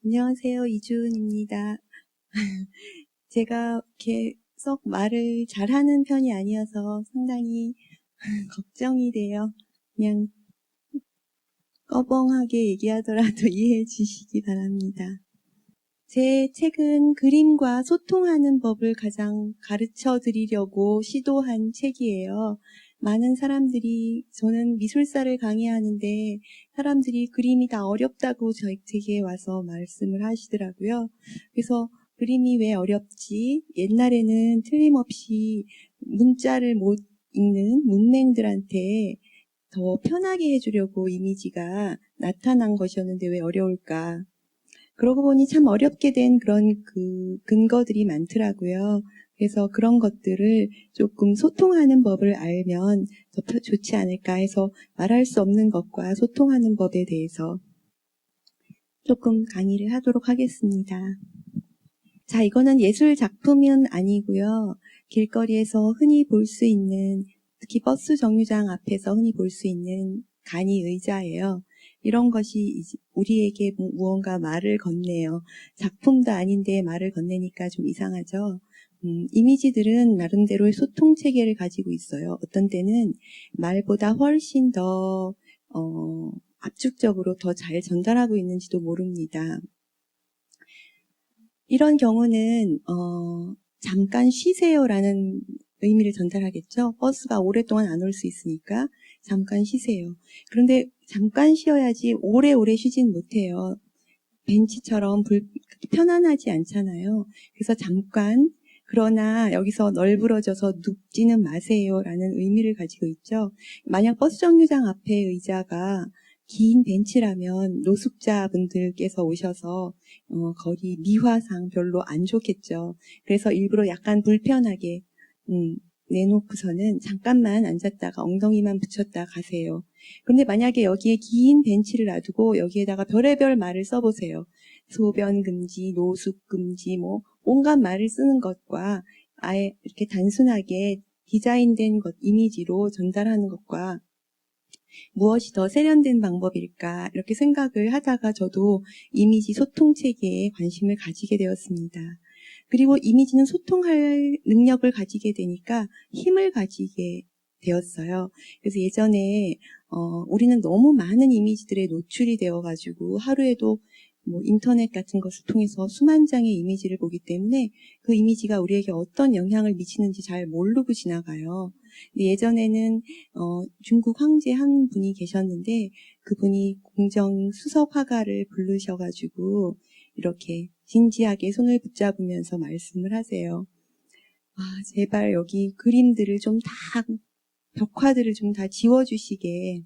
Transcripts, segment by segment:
안녕하세요. 이주은입니다. 제가 계속 말을 잘하는 편이 아니어서 상당히 걱정이 돼요. 그냥 꺼벙하게 얘기하더라도 이해해 주시기 바랍니다. 제 책은 그림과 소통하는 법을 가장 가르쳐 드리려고 시도한 책이에요. 많은 사람들이, 저는 미술사를 강의하는데 사람들이 그림이 다 어렵다고 제게 와서 말씀을 하시더라고요. 그래서 그림이 왜 어렵지? 옛날에는 틀림없이 문자를 못 읽는 문맹들한테 더 편하게 해주려고 이미지가 나타난 것이었는데 왜 어려울까? 그러고 보니 참 어렵게 된 그런 근거들이 많더라고요. 그래서 그런 것들을 조금 소통하는 법을 알면 더 좋지 않을까 해서 말할 수 없는 것과 소통하는 법에 대해서 조금 강의를 하도록 하겠습니다. 자, 이거는 예술 작품은 아니고요. 길거리에서 흔히 볼 수 있는, 특히 버스 정류장 앞에서 흔히 볼 수 있는 간이 의자예요. 이런 것이 우리에게 무언가 말을 건네요. 작품도 아닌데 말을 건네니까 좀 이상하죠. 이미지들은 나름대로의 소통 체계를 가지고 있어요. 어떤 때는 말보다 훨씬 더 압축적으로 더 잘 전달하고 있는지도 모릅니다. 이런 경우는 잠깐 쉬세요라는 의미를 전달하겠죠. 버스가 오랫동안 안 올 수 있으니까 잠깐 쉬세요. 그런데 잠깐 쉬어야지 오래오래 쉬진 못해요. 벤치처럼 편안하지 않잖아요. 그래서 잠깐, 그러나 여기서 널브러져서 눕지는 마세요라는 의미를 가지고 있죠. 만약 버스 정류장 앞에 의자가 긴 벤치라면 노숙자분들께서 오셔서 거리 미화상 별로 안 좋겠죠. 그래서 일부러 약간 불편하게 내놓고서는 잠깐만 앉았다가 엉덩이만 붙였다 가세요. 그런데 만약에 여기에 긴 벤치를 놔두고 여기에다가 별의별 말을 써보세요. 소변 금지, 노숙 금지, 온갖 말을 쓰는 것과 아예 이렇게 단순하게 디자인된 것, 이미지로 전달하는 것과 무엇이 더 세련된 방법일까 이렇게 생각을 하다가 저도 이미지 소통 체계에 관심을 가지게 되었습니다. 그리고 이미지는 소통할 능력을 가지게 되니까 힘을 가지게 되었어요. 그래서 예전에 우리는 너무 많은 이미지들에 노출이 되어가지고 하루에도 인터넷 같은 것을 통해서 수만 장의 이미지를 보기 때문에 그 이미지가 우리에게 어떤 영향을 미치는지 잘 모르고 지나가요. 근데 예전에는 중국 황제 한 분이 계셨는데 그분이 공정 수석 화가를 부르셔가지고 이렇게 진지하게 손을 붙잡으면서 말씀을 하세요. 제발 여기 그림들을 좀 다, 벽화들을 좀 다 지워주시게.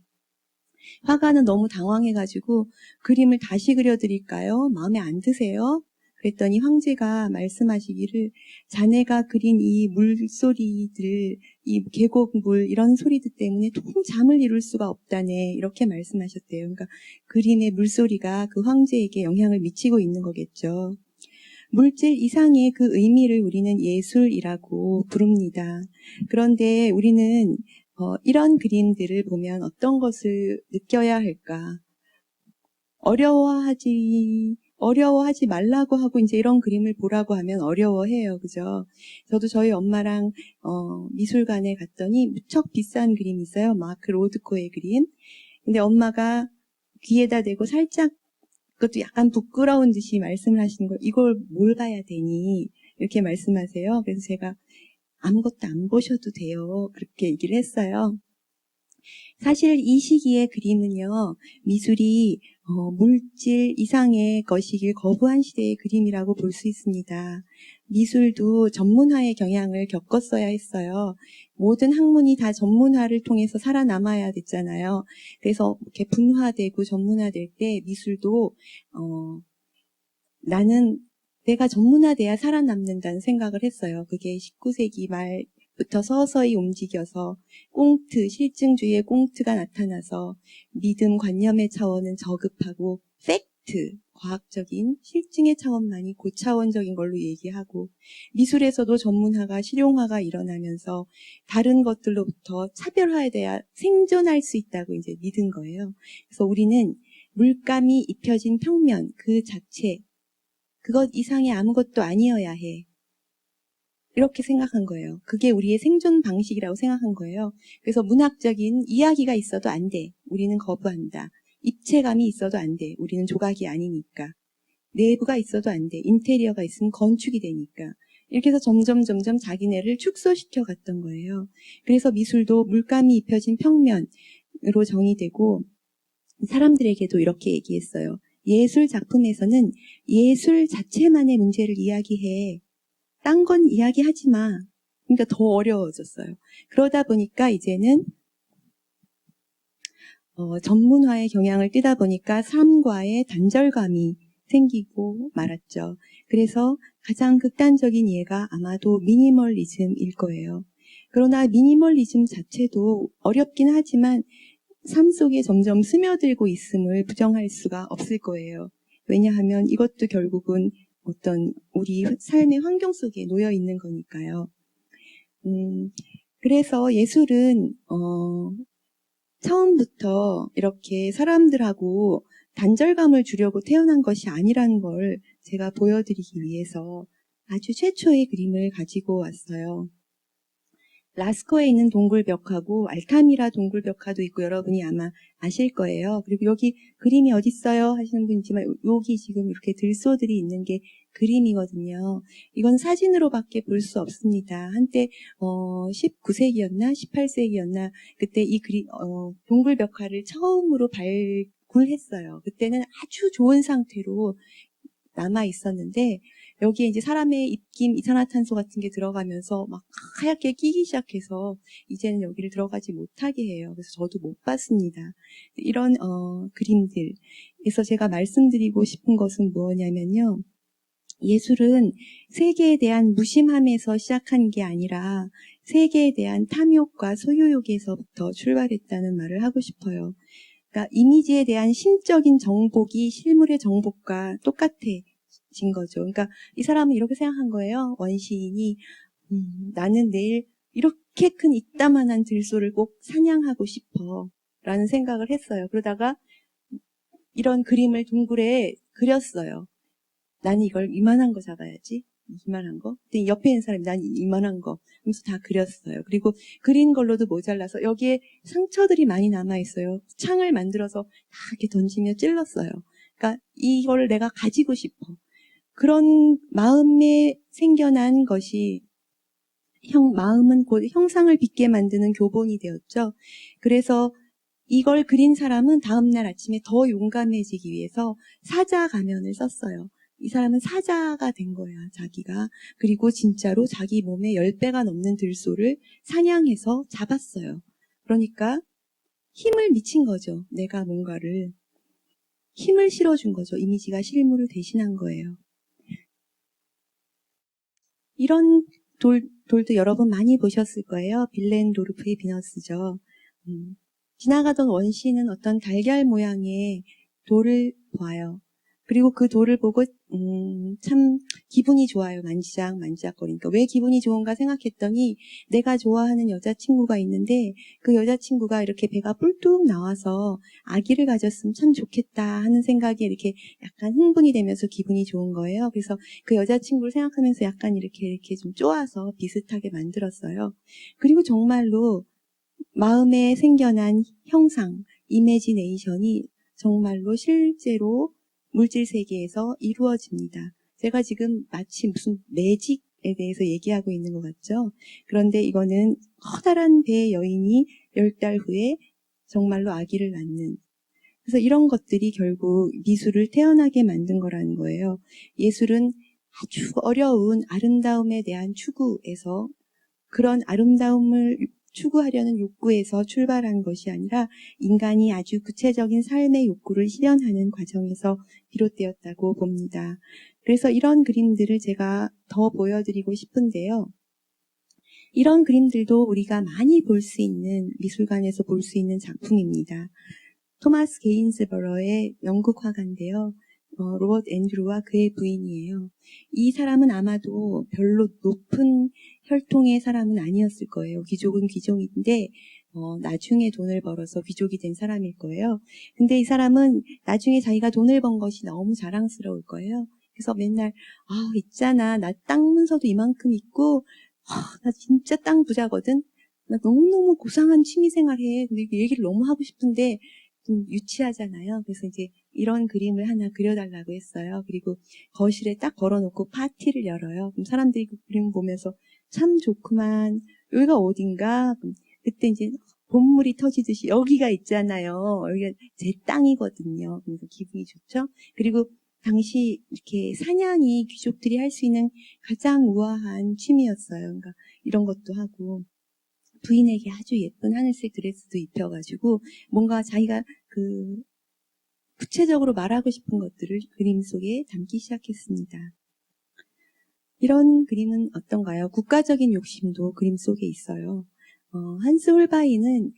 화가는 너무 당황해가지고 그림을 다시 그려드릴까요? 마음에 안 드세요? 그랬더니 황제가 말씀하시기를 자네가 그린 이 물소리들, 이 계곡물 이런 소리들 때문에 통 잠을 이룰 수가 없다네 이렇게 말씀하셨대요. 그러니까 그림의 물소리가 그 황제에게 영향을 미치고 있는 거겠죠. 물질 이상의 그 의미를 우리는 예술이라고 부릅니다. 그런데 우리는 이런 그림들을 보면 어떤 것을 느껴야 할까? 어려워하지 말라고 하고 이제 이런 그림을 보라고 하면 어려워해요. 그죠? 저도 저희 엄마랑 미술관에 갔더니 무척 비싼 그림이 있어요. 마크 로드코의 그림. 근데 엄마가 귀에다 대고 살짝 그것도 약간 부끄러운 듯이 말씀을 하시는 거예요. 이걸 뭘 봐야 되니? 이렇게 말씀하세요. 그래서 제가 아무것도 안 보셔도 돼요. 그렇게 얘기를 했어요. 사실 이 시기의 그림은요, 미술이 물질 이상의 것이길 거부한 시대의 그림이라고 볼 수 있습니다. 미술도 전문화의 경향을 겪었어야 했어요. 모든 학문이 다 전문화를 통해서 살아남아야 됐잖아요. 그래서 이렇게 분화되고 전문화될 때 미술도 나는 내가 전문화돼야 살아남는다는 생각을 했어요. 그게 19세기 말부터 서서히 움직여서 실증주의의 꽁트가 나타나서 믿음 관념의 차원은 저급하고 팩트, 과학적인 실증의 차원만이 고차원적인 걸로 얘기하고 미술에서도 전문화가 실용화가 일어나면서 다른 것들로부터 차별화돼야 생존할 수 있다고 이제 믿은 거예요. 그래서 우리는 물감이 입혀진 평면 그 자체 그것 이상의 아무것도 아니어야 해. 이렇게 생각한 거예요. 그게 우리의 생존 방식이라고 생각한 거예요. 그래서 문학적인 이야기가 있어도 안 돼. 우리는 거부한다. 입체감이 있어도 안 돼. 우리는 조각이 아니니까. 내부가 있어도 안 돼. 인테리어가 있으면 건축이 되니까. 이렇게 해서 점점 자기네를 축소시켜 갔던 거예요. 그래서 미술도 물감이 입혀진 평면으로 정의되고 사람들에게도 이렇게 얘기했어요. 예술 작품에서는 예술 자체만의 문제를 이야기해. 딴 건 이야기하지 마. 그러니까 더 어려워졌어요. 그러다 보니까 이제는 전문화의 경향을 띠다 보니까 삶과의 단절감이 생기고 말았죠. 그래서 가장 극단적인 예가 아마도 미니멀리즘일 거예요. 그러나 미니멀리즘 자체도 어렵긴 하지만 삶 속에 점점 스며들고 있음을 부정할 수가 없을 거예요. 왜냐하면 이것도 결국은 어떤 우리 삶의 환경 속에 놓여 있는 거니까요. 그래서 예술은 처음부터 이렇게 사람들하고 단절감을 주려고 태어난 것이 아니라는 걸 제가 보여드리기 위해서 아주 최초의 그림을 가지고 왔어요. 라스코에 있는 동굴벽화고 알타미라 동굴벽화도 있고 여러분이 아마 아실 거예요. 그리고 여기 그림이 어딨어요 하시는 분 있지만 여기 지금 이렇게 들소들이 있는 게 그림이거든요. 이건 사진으로밖에 볼 수 없습니다. 한때 19세기였나 18세기였나 그때 이 동굴벽화를 처음으로 발굴했어요. 그때는 아주 좋은 상태로 남아 있었는데 여기에 이제 사람의 입김, 이산화탄소 같은 게 들어가면서 막 하얗게 끼기 시작해서 이제는 여기를 들어가지 못하게 해요. 그래서 저도 못 봤습니다. 이런 그림들. 그래서 제가 말씀드리고 싶은 것은 뭐냐면요. 예술은 세계에 대한 무심함에서 시작한 게 아니라 세계에 대한 탐욕과 소유욕에서부터 출발했다는 말을 하고 싶어요. 그러니까 이미지에 대한 심적인 정복이 실물의 정복과 똑같아진 거죠. 그러니까 이 사람은 이렇게 생각한 거예요. 원시인이 나는 내일 이렇게 큰 이따만한 들소를 꼭 사냥하고 싶어 라는 생각을 했어요. 그러다가 이런 그림을 동굴에 그렸어요. 나는 이걸 이만한 거 잡아야지. 이만한 거. 근데 옆에 있는 사람이 난 이만한 거 하면서 다 그렸어요. 그리고 그린 걸로도 모자라서 여기에 상처들이 많이 남아있어요. 창을 만들어서 다 이렇게 던지며 찔렀어요. 그러니까 이걸 내가 가지고 싶어. 그런 마음에 생겨난 것이 마음은 곧 형상을 빚게 만드는 교본이 되었죠. 그래서 이걸 그린 사람은 다음날 아침에 더 용감해지기 위해서 사자 가면을 썼어요. 이 사람은 사자가 된 거야, 자기가. 그리고 진짜로 자기 몸에 10배가 넘는 들소를 사냥해서 잡았어요. 그러니까 힘을 미친 거죠. 내가 뭔가를. 힘을 실어준 거죠. 이미지가 실물을 대신한 거예요. 이런 돌도 여러분 많이 보셨을 거예요. 빌렌도르프의 비너스죠. 지나가던 원시는 어떤 달걀 모양의 돌을 봐요. 그리고 그 돌을 보고 참 기분이 좋아요. 만지작거리니까. 왜 기분이 좋은가 생각했더니 내가 좋아하는 여자친구가 있는데 그 여자친구가 이렇게 배가 뿔뚝 나와서 아기를 가졌으면 참 좋겠다 하는 생각이 이렇게 약간 흥분이 되면서 기분이 좋은 거예요. 그래서 그 여자친구를 생각하면서 약간 이렇게 좀 쪼아서 비슷하게 만들었어요. 그리고 정말로 마음에 생겨난 형상, 이미지네이션이 정말로 실제로 물질 세계에서 이루어집니다. 제가 지금 마치 무슨 매직에 대해서 얘기하고 있는 것 같죠? 그런데 이거는 커다란 배의 여인이 10달 후에 정말로 아기를 낳는. 그래서 이런 것들이 결국 미술을 태어나게 만든 거라는 거예요. 예술은 아주 어려운 아름다움에 대한 추구에서 그런 아름다움을 추구하려는 욕구에서 출발한 것이 아니라 인간이 아주 구체적인 삶의 욕구를 실현하는 과정에서 비롯되었다고 봅니다. 그래서 이런 그림들을 제가 더 보여드리고 싶은데요. 이런 그림들도 우리가 많이 볼 수 있는 미술관에서 볼 수 있는 작품입니다. 토마스 게인스버러의 영국 화가인데요. 로버트 앤드루와 그의 부인이에요. 이 사람은 아마도 별로 높은 혈통의 사람은 아니었을 거예요. 귀족은 귀족인데 나중에 돈을 벌어서 귀족이 된 사람일 거예요. 근데 이 사람은 나중에 자기가 돈을 번 것이 너무 자랑스러울 거예요. 그래서 맨날 있잖아. 나 땅 문서도 이만큼 있고 나 진짜 땅 부자거든. 나 너무너무 고상한 취미생활 해. 근데 이 얘기를 너무 하고 싶은데 좀 유치하잖아요. 그래서 이제 이런 그림을 하나 그려달라고 했어요. 그리고 거실에 딱 걸어놓고 파티를 열어요. 그럼 사람들이 그 그림 보면서 참 좋구만. 여기가 어딘가? 그때 이제 본물이 터지듯이 여기가 있잖아요. 여기가 제 땅이거든요. 그래서 기분이 좋죠. 그리고 당시 이렇게 사냥이 귀족들이 할 수 있는 가장 우아한 취미였어요. 그러니까 이런 것도 하고 부인에게 아주 예쁜 하늘색 드레스도 입혀가지고 뭔가 자기가 구체적으로 말하고 싶은 것들을 그림 속에 담기 시작했습니다. 이런 그림은 어떤가요? 국가적인 욕심도 그림 속에 있어요. 한스 홀바이는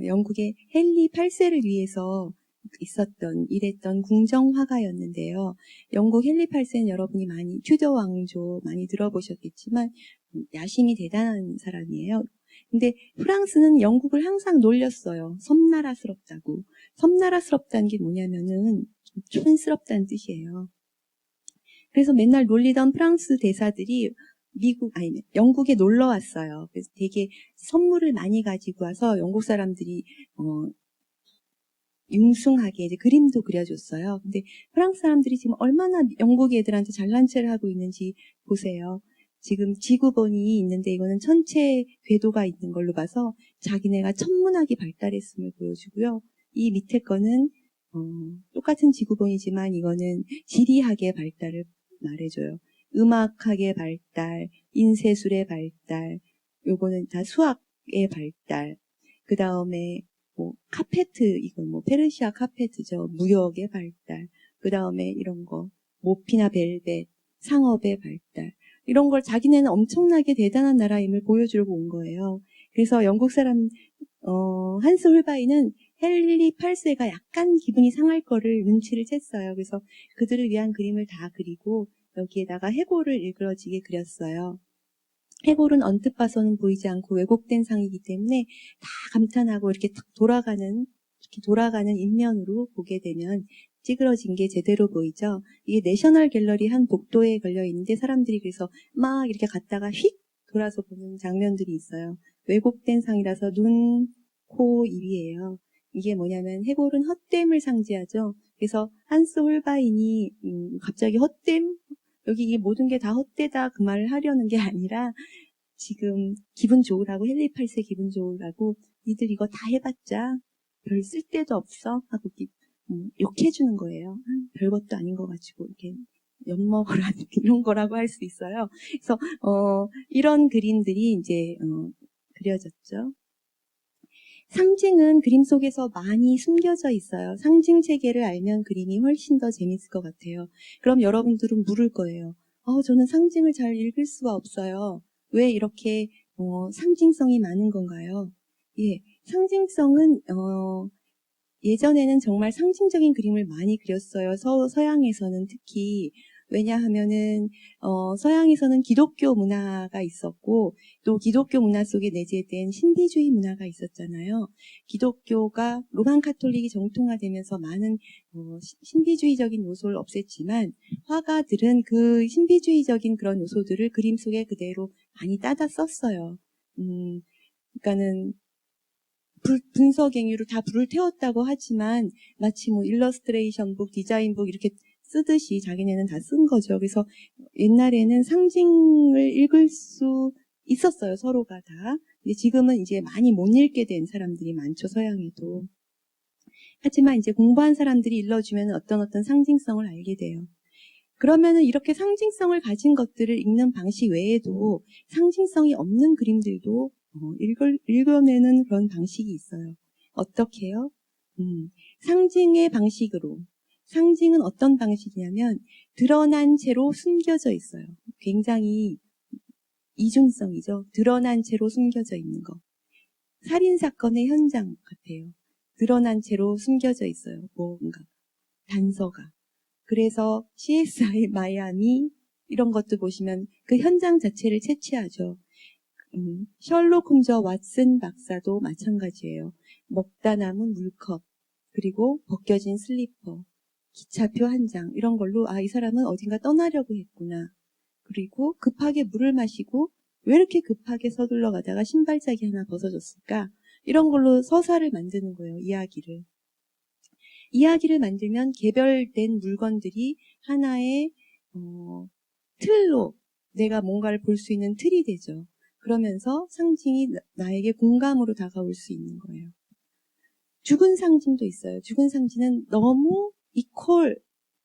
영국의 헨리 8세를 위해서 일했던 궁정화가였는데요. 영국 헨리 8세는 여러분이 많이 튜더 왕조 많이 들어보셨겠지만 야심이 대단한 사람이에요. 근데 프랑스는 영국을 항상 놀렸어요. 섬나라스럽다고. 섬나라스럽다는 게 뭐냐면은 좀 촌스럽다는 뜻이에요. 그래서 맨날 놀리던 프랑스 대사들이 영국에 놀러 왔어요. 그래서 되게 선물을 많이 가지고 와서 영국 사람들이 융숭하게 이제 그림도 그려줬어요. 근데 프랑스 사람들이 지금 얼마나 영국 애들한테 잘난 체를 하고 있는지 보세요. 지금 지구본이 있는데 이거는 천체 궤도가 있는 걸로 봐서 자기네가 천문학이 발달했음을 보여주고요. 이 밑에 거는 똑같은 지구본이지만 이거는 지리학의 발달을 말해줘요. 음악학의 발달, 인쇄술의 발달, 요거는 다 수학의 발달. 그 다음에 카페트, 이건 페르시아 카페트죠. 무역의 발달. 그 다음에 이런 거, 모피나 벨벳, 상업의 발달. 이런 걸 자기네는 엄청나게 대단한 나라임을 보여주려고 온 거예요. 그래서 영국 사람, 한스 홀바이는 헨리 8세가 약간 기분이 상할 거를 눈치를 챘어요. 그래서 그들을 위한 그림을 다 그리고 여기에다가 해골을 일그러지게 그렸어요. 해골은 언뜻 봐서는 보이지 않고 왜곡된 상이기 때문에 다 감탄하고 이렇게 돌아가는 인면으로 보게 되면 찌그러진 게 제대로 보이죠. 이게 내셔널 갤러리 한 복도에 걸려 있는데 사람들이 그래서 막 이렇게 갔다가 휙 돌아서 보는 장면들이 있어요. 왜곡된 상이라서 눈, 코, 입이에요. 이게 뭐냐면 해골은 헛됨을 상징하죠. 그래서 한스 홀바인이 갑자기 헛됨? 여기 이게 모든 게 다 헛되다 그 말을 하려는 게 아니라 지금 기분 좋으라고 헨리 8세 기분 좋으라고 니들 이거 다 해봤자 별 쓸데도 없어 하고 욕해주는 거예요. 별것도 아닌 거 가지고 이렇게 엿먹어라 이런 거라고 할 수 있어요. 그래서 이런 그림들이 이제 그려졌죠. 상징은 그림 속에서 많이 숨겨져 있어요. 상징 체계를 알면 그림이 훨씬 더 재밌을 것 같아요. 그럼 여러분들은 물을 거예요. 저는 상징을 잘 읽을 수가 없어요. 왜 이렇게 상징성이 많은 건가요? 예, 상징성은 예전에는 정말 상징적인 그림을 많이 그렸어요. 서양에서는 특히. 왜냐하면은 서양에서는 기독교 문화가 있었고 또 기독교 문화 속에 내재된 신비주의 문화가 있었잖아요. 기독교가 로만 카톨릭이 정통화되면서 많은 신비주의적인 요소를 없앴지만 화가들은 그 신비주의적인 그런 요소들을 그림 속에 그대로 많이 따다 썼어요. 그러니까는 분서갱유로 다 불을 태웠다고 하지만 마치 일러스트레이션북, 디자인북 이렇게 쓰듯이 자기네는 다 쓴 거죠. 그래서 옛날에는 상징을 읽을 수 있었어요. 서로가 다. 근데 지금은 이제 많이 못 읽게 된 사람들이 많죠. 서양에도. 하지만 이제 공부한 사람들이 일러주면 어떤 상징성을 알게 돼요. 그러면은 이렇게 상징성을 가진 것들을 읽는 방식 외에도 상징성이 없는 그림들도 읽어내는 그런 방식이 있어요. 어떻게요? 상징의 방식으로. 상징은 어떤 방식이냐면 드러난 채로 숨겨져 있어요. 굉장히 이중성이죠. 드러난 채로 숨겨져 있는 거. 살인사건의 현장 같아요. 드러난 채로 숨겨져 있어요. 뭔가. 단서가. 그래서 CSI 마이애미 이런 것도 보시면 그 현장 자체를 채취하죠. 셜록 홈즈와 왓슨 박사도 마찬가지예요. 먹다 남은 물컵 그리고 벗겨진 슬리퍼 기차표 한 장, 이런 걸로, 아, 이 사람은 어딘가 떠나려고 했구나. 그리고 급하게 물을 마시고, 왜 이렇게 급하게 서둘러 가다가 신발짝이 하나 벗어졌을까? 이런 걸로 서사를 만드는 거예요, 이야기를. 이야기를 만들면 개별된 물건들이 하나의, 틀로 내가 뭔가를 볼 수 있는 틀이 되죠. 그러면서 상징이 나에게 공감으로 다가올 수 있는 거예요. 죽은 상징도 있어요. 죽은 상징은 너무 이퀄,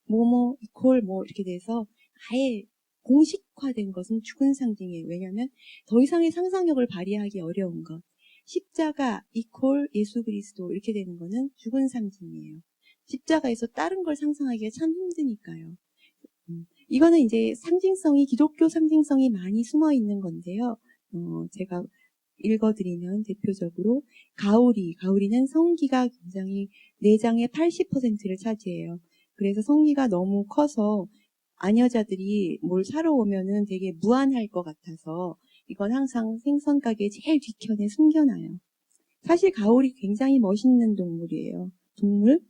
이퀄 이렇게 돼서 아예 공식화된 것은 죽은 상징이에요. 왜냐하면 더 이상의 상상력을 발휘하기 어려운 것. 십자가 이퀄 예수 그리스도 이렇게 되는 거는 죽은 상징이에요. 십자가에서 다른 걸 상상하기가 참 힘드니까요. 이거는 이제 상징성이, 기독교 상징성이 많이 숨어 있는 건데요. 제가 읽어드리면 대표적으로 가오리는 성기가 굉장히 내장의 80%를 차지해요. 그래서 성기가 너무 커서 아녀자들이 뭘 사러 오면은 되게 무안할 것 같아서 이건 항상 생선 가게 제일 뒤편에 숨겨놔요. 사실 가오리 굉장히 멋있는 동물이에요. 동물?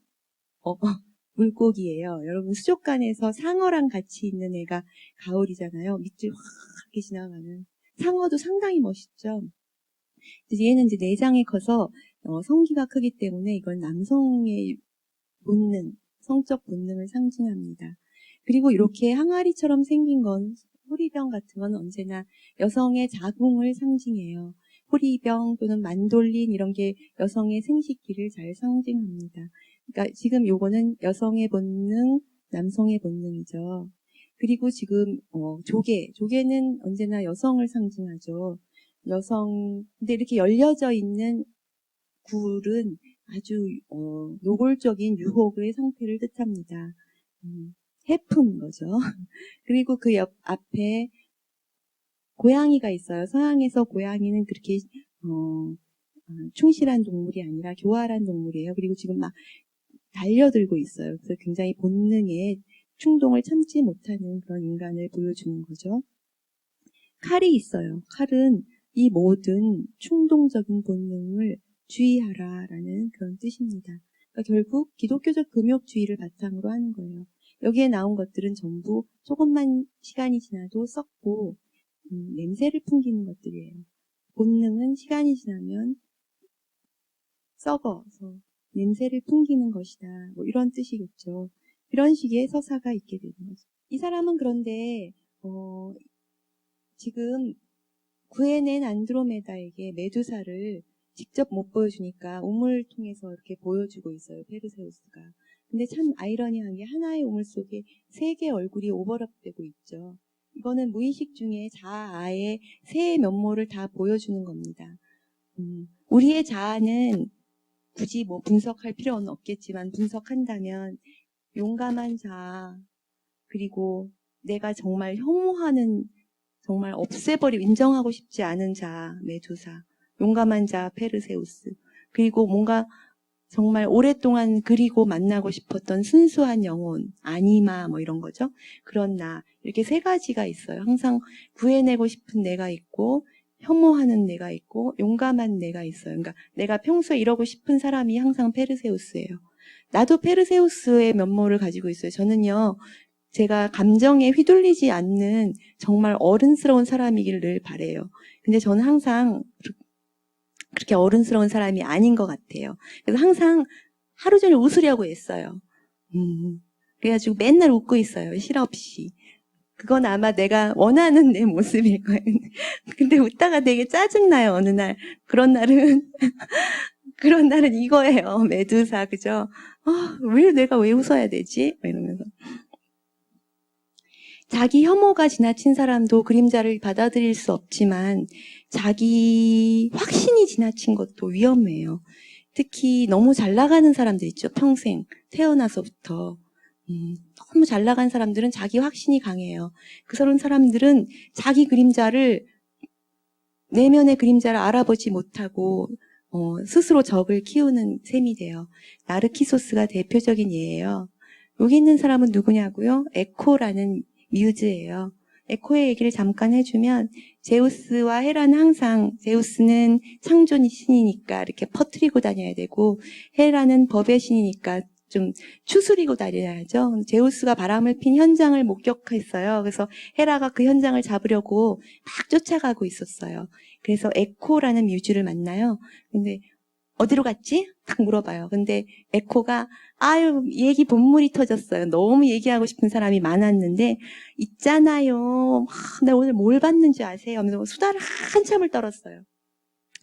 물고기예요. 여러분 수족관에서 상어랑 같이 있는 애가 가오리잖아요. 밑줄 확 이렇게 지나가는. 상어도 상당히 멋있죠. 얘는 이제 내장이 커서 성기가 크기 때문에 이건 남성의 본능, 성적 본능을 상징합니다. 그리고 이렇게 항아리처럼 생긴 건, 호리병 같은 건 언제나 여성의 자궁을 상징해요. 호리병 또는 만돌린 이런 게 여성의 생식기를 잘 상징합니다. 그러니까 지금 요거는 여성의 본능, 남성의 본능이죠. 그리고 지금 조개는 언제나 여성을 상징하죠. 근데 이렇게 열려져 있는 굴은 아주 노골적인 유혹의 상태를 뜻합니다. 해픈 거죠. 그리고 그 옆 앞에 고양이가 있어요. 서양에서 고양이는 그렇게 충실한 동물이 아니라 교활한 동물이에요. 그리고 지금 막 달려들고 있어요. 그래서 굉장히 본능에 충동을 참지 못하는 그런 인간을 보여주는 거죠. 칼이 있어요. 칼은 이 모든 충동적인 본능을 주의하라라는 그런 뜻입니다. 그러니까 결국 기독교적 금욕주의를 바탕으로 하는 거예요. 여기에 나온 것들은 전부 조금만 시간이 지나도 썩고 냄새를 풍기는 것들이에요. 본능은 시간이 지나면 썩어서 냄새를 풍기는 것이다. 이런 뜻이겠죠. 이런 식의 서사가 있게 되는 거죠. 이 사람은 그런데 지금 구해낸 안드로메다에게 메두사를 직접 못 보여주니까 우물 통해서 이렇게 보여주고 있어요. 페르세우스가. 근데 참 아이러니한 게 하나의 우물 속에 3개의 얼굴이 오버랩되고 있죠. 이거는 무의식 중에 자아의 세 면모를 다 보여주는 겁니다. 우리의 자아는 굳이 분석할 필요는 없겠지만 분석한다면 용감한 자아, 그리고 내가 정말 혐오하는, 정말 인정하고 싶지 않은 자, 메두사, 용감한 자, 페르세우스, 그리고 뭔가 정말 오랫동안 그리고 만나고 싶었던 순수한 영혼, 아니마 이런 거죠. 그런 나, 이렇게 3가지가 있어요. 항상 구해내고 싶은 내가 있고 혐오하는 내가 있고 용감한 내가 있어요. 그러니까 내가 평소에 이러고 싶은 사람이 항상 페르세우스예요. 나도 페르세우스의 면모를 가지고 있어요. 저는요, 제가 감정에 휘둘리지 않는 정말 어른스러운 사람이길 늘 바래요. 근데 저는 항상 그렇게 어른스러운 사람이 아닌 것 같아요. 그래서 항상 하루 종일 웃으려고 애써요. 그래가지고 맨날 웃고 있어요. 실없이. 그건 아마 내가 원하는 내 모습일 거예요. 근데 웃다가 되게 짜증나요, 어느 날. 그런 날은 이거예요. 메두사, 그죠? 내가 왜 웃어야 되지? 이러면서. 자기 혐오가 지나친 사람도 그림자를 받아들일 수 없지만 자기 확신이 지나친 것도 위험해요. 특히 너무 잘 나가는 사람들 있죠. 평생 태어나서부터. 너무 잘 나간 사람들은 자기 확신이 강해요. 그런 사람들은 자기 그림자를, 내면의 그림자를 알아보지 못하고 스스로 적을 키우는 셈이 돼요. 나르키소스가 대표적인 예예요. 여기 있는 사람은 누구냐고요? 에코라는 뮤즈예요. 에코의 얘기를 잠깐 해주면 제우스와 헤라는 항상, 제우스는 창조의 신이니까 이렇게 퍼뜨리고 다녀야 되고 헤라는 법의 신이니까 좀 추스리고 다녀야죠. 제우스가 바람을 핀 현장을 목격했어요. 그래서 헤라가 그 현장을 잡으려고 막 쫓아가고 있었어요. 그래서 에코라는 뮤즈를 만나요. 근데 어디로 갔지? 딱 물어봐요. 근데 에코가 아유 얘기 본물이 터졌어요. 너무 얘기하고 싶은 사람이 많았는데 있잖아요. 나 오늘 뭘 봤는지 아세요? 하면서 수다를 한참을 떨었어요.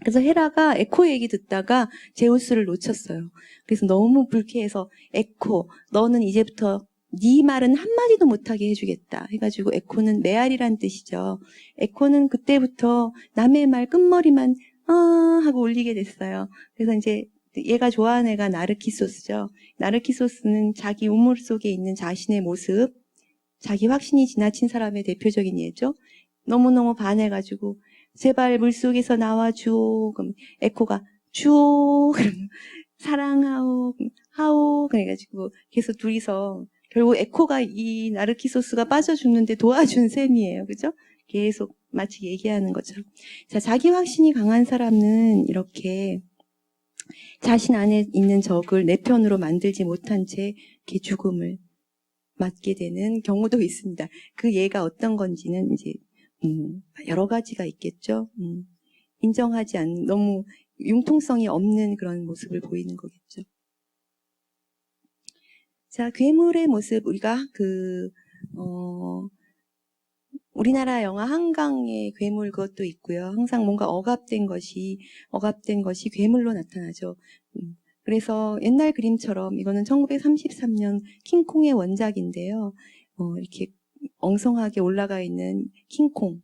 그래서 헤라가 에코 얘기 듣다가 제우스를 놓쳤어요. 그래서 너무 불쾌해서 에코 너는 이제부터 네 말은 한마디도 못하게 해주겠다 해가지고 에코는 메아리란 뜻이죠. 에코는 그때부터 남의 말 끝머리만 하고 울리게 됐어요. 그래서 이제 얘가 좋아하는 애가 나르키소스죠. 나르키소스는 자기 우물 속에 있는 자신의 모습, 자기 확신이 지나친 사람의 대표적인 예죠. 너무너무 반해가지고 제발 물속에서 나와줘. 그럼 에코가 줘. 그럼 사랑하오. 하오. 그래가지고 계속 둘이서 결국 에코가 이 나르키소스가 빠져 죽는데 도와준 셈이에요. 그죠? 계속 마치 얘기하는 것처럼. 자, 자기 확신이 강한 사람은 이렇게 자신 안에 있는 적을 내 편으로 만들지 못한 채 이렇게 죽음을 맞게 되는 경우도 있습니다. 그 예가 어떤 건지는 이제 여러 가지가 있겠죠. 인정하지 않는 너무 융통성이 없는 그런 모습을 보이는 거겠죠. 자, 괴물의 모습 우리가 우리나라 영화 한강의 괴물 그것도 있고요. 항상 뭔가 억압된 것이 괴물로 나타나죠. 그래서 옛날 그림처럼 이거는 1933년 킹콩의 원작인데요. 이렇게 엉성하게 올라가 있는 킹콩.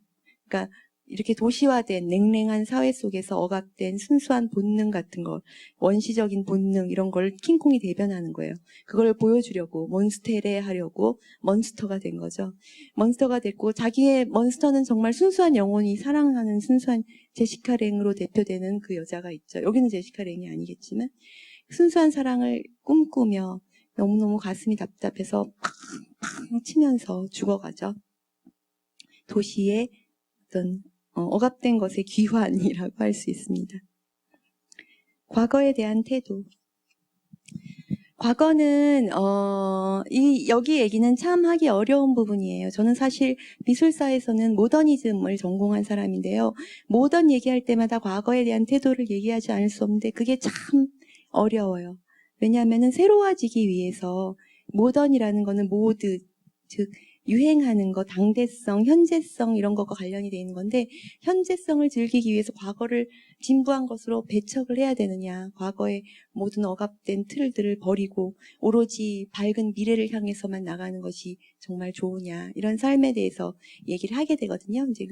그러니까 이렇게 도시화된 냉랭한 사회 속에서 억압된 순수한 본능 같은 거, 원시적인 본능 이런 걸 킹콩이 대변하는 거예요. 그걸 보여주려고 몬스테레 하려고 몬스터가 된 거죠. 몬스터가 됐고 자기의 몬스터는 정말 순수한 영혼이 사랑하는 순수한 제시카 랭으로 대표되는 그 여자가 있죠. 여기는 제시카 랭이 아니겠지만 순수한 사랑을 꿈꾸며 너무너무 가슴이 답답해서 팡팡 치면서 죽어가죠. 도시의 어떤 억압된 것의 귀환이라고 할 수 있습니다. 과거에 대한 태도. 과거는 여기 얘기는 참 하기 어려운 부분이에요. 저는 사실 미술사에서는 모더니즘을 전공한 사람인데요. 모던 얘기할 때마다 과거에 대한 태도를 얘기하지 않을 수 없는데 그게 참 어려워요. 왜냐하면 새로워지기 위해서 모던이라는 거는 모드, 즉 유행하는 거, 당대성, 현재성 이런 것과 관련이 돼 있는 건데 현재성을 즐기기 위해서 과거를 진부한 것으로 배척을 해야 되느냐, 과거의 모든 억압된 틀들을 버리고 오로지 밝은 미래를 향해서만 나가는 것이 정말 좋으냐, 이런 삶에 대해서 얘기를 하게 되거든요. 이제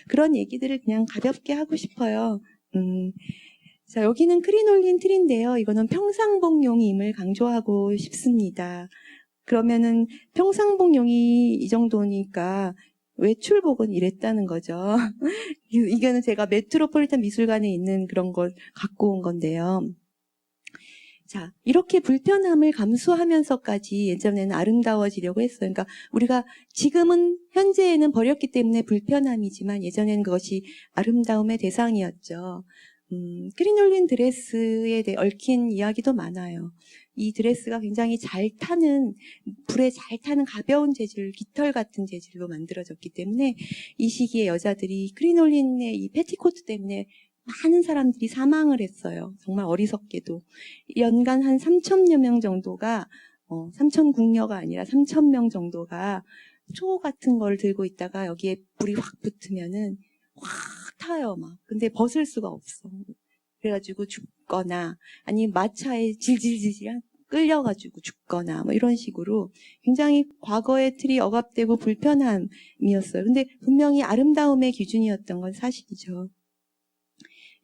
그런 얘기들을 그냥 가볍게 하고 싶어요. 자, 여기는 크리놀린 틀인데요. 이거는 평상복용임을 강조하고 싶습니다. 그러면은 평상복용이 이 정도니까 외출복은 이랬다는 거죠. 이거는 제가 메트로폴리탄 미술관에 있는 그런 걸 갖고 온 건데요. 자, 이렇게 불편함을 감수하면서까지 예전에는 아름다워지려고 했어요. 그러니까 우리가 지금은 현재에는 버렸기 때문에 불편함이지만 예전에는 그것이 아름다움의 대상이었죠. 크리놀린 드레스에 대해 얽힌 이야기도 많아요. 이 드레스가 굉장히 불에 잘 타는 가벼운 재질, 깃털 같은 재질로 만들어졌기 때문에 이 시기에 여자들이 크리놀린의 이 패티코트 때문에 많은 사람들이 사망을 했어요. 정말 어리석게도. 연간 한 3,000여 명 정도가, 3,000궁녀가 아니라 3,000명 정도가 초 같은 걸 들고 있다가 여기에 불이 확 붙으면은 확 타요, 막. 근데 벗을 수가 없어. 그래가지고 죽거나, 아니면 마차에 질질질질 끌려가지고 죽거나, 뭐 이런 식으로 굉장히 과거의 틀이 억압되고 불편함이었어요. 근데 분명히 아름다움의 기준이었던 건 사실이죠.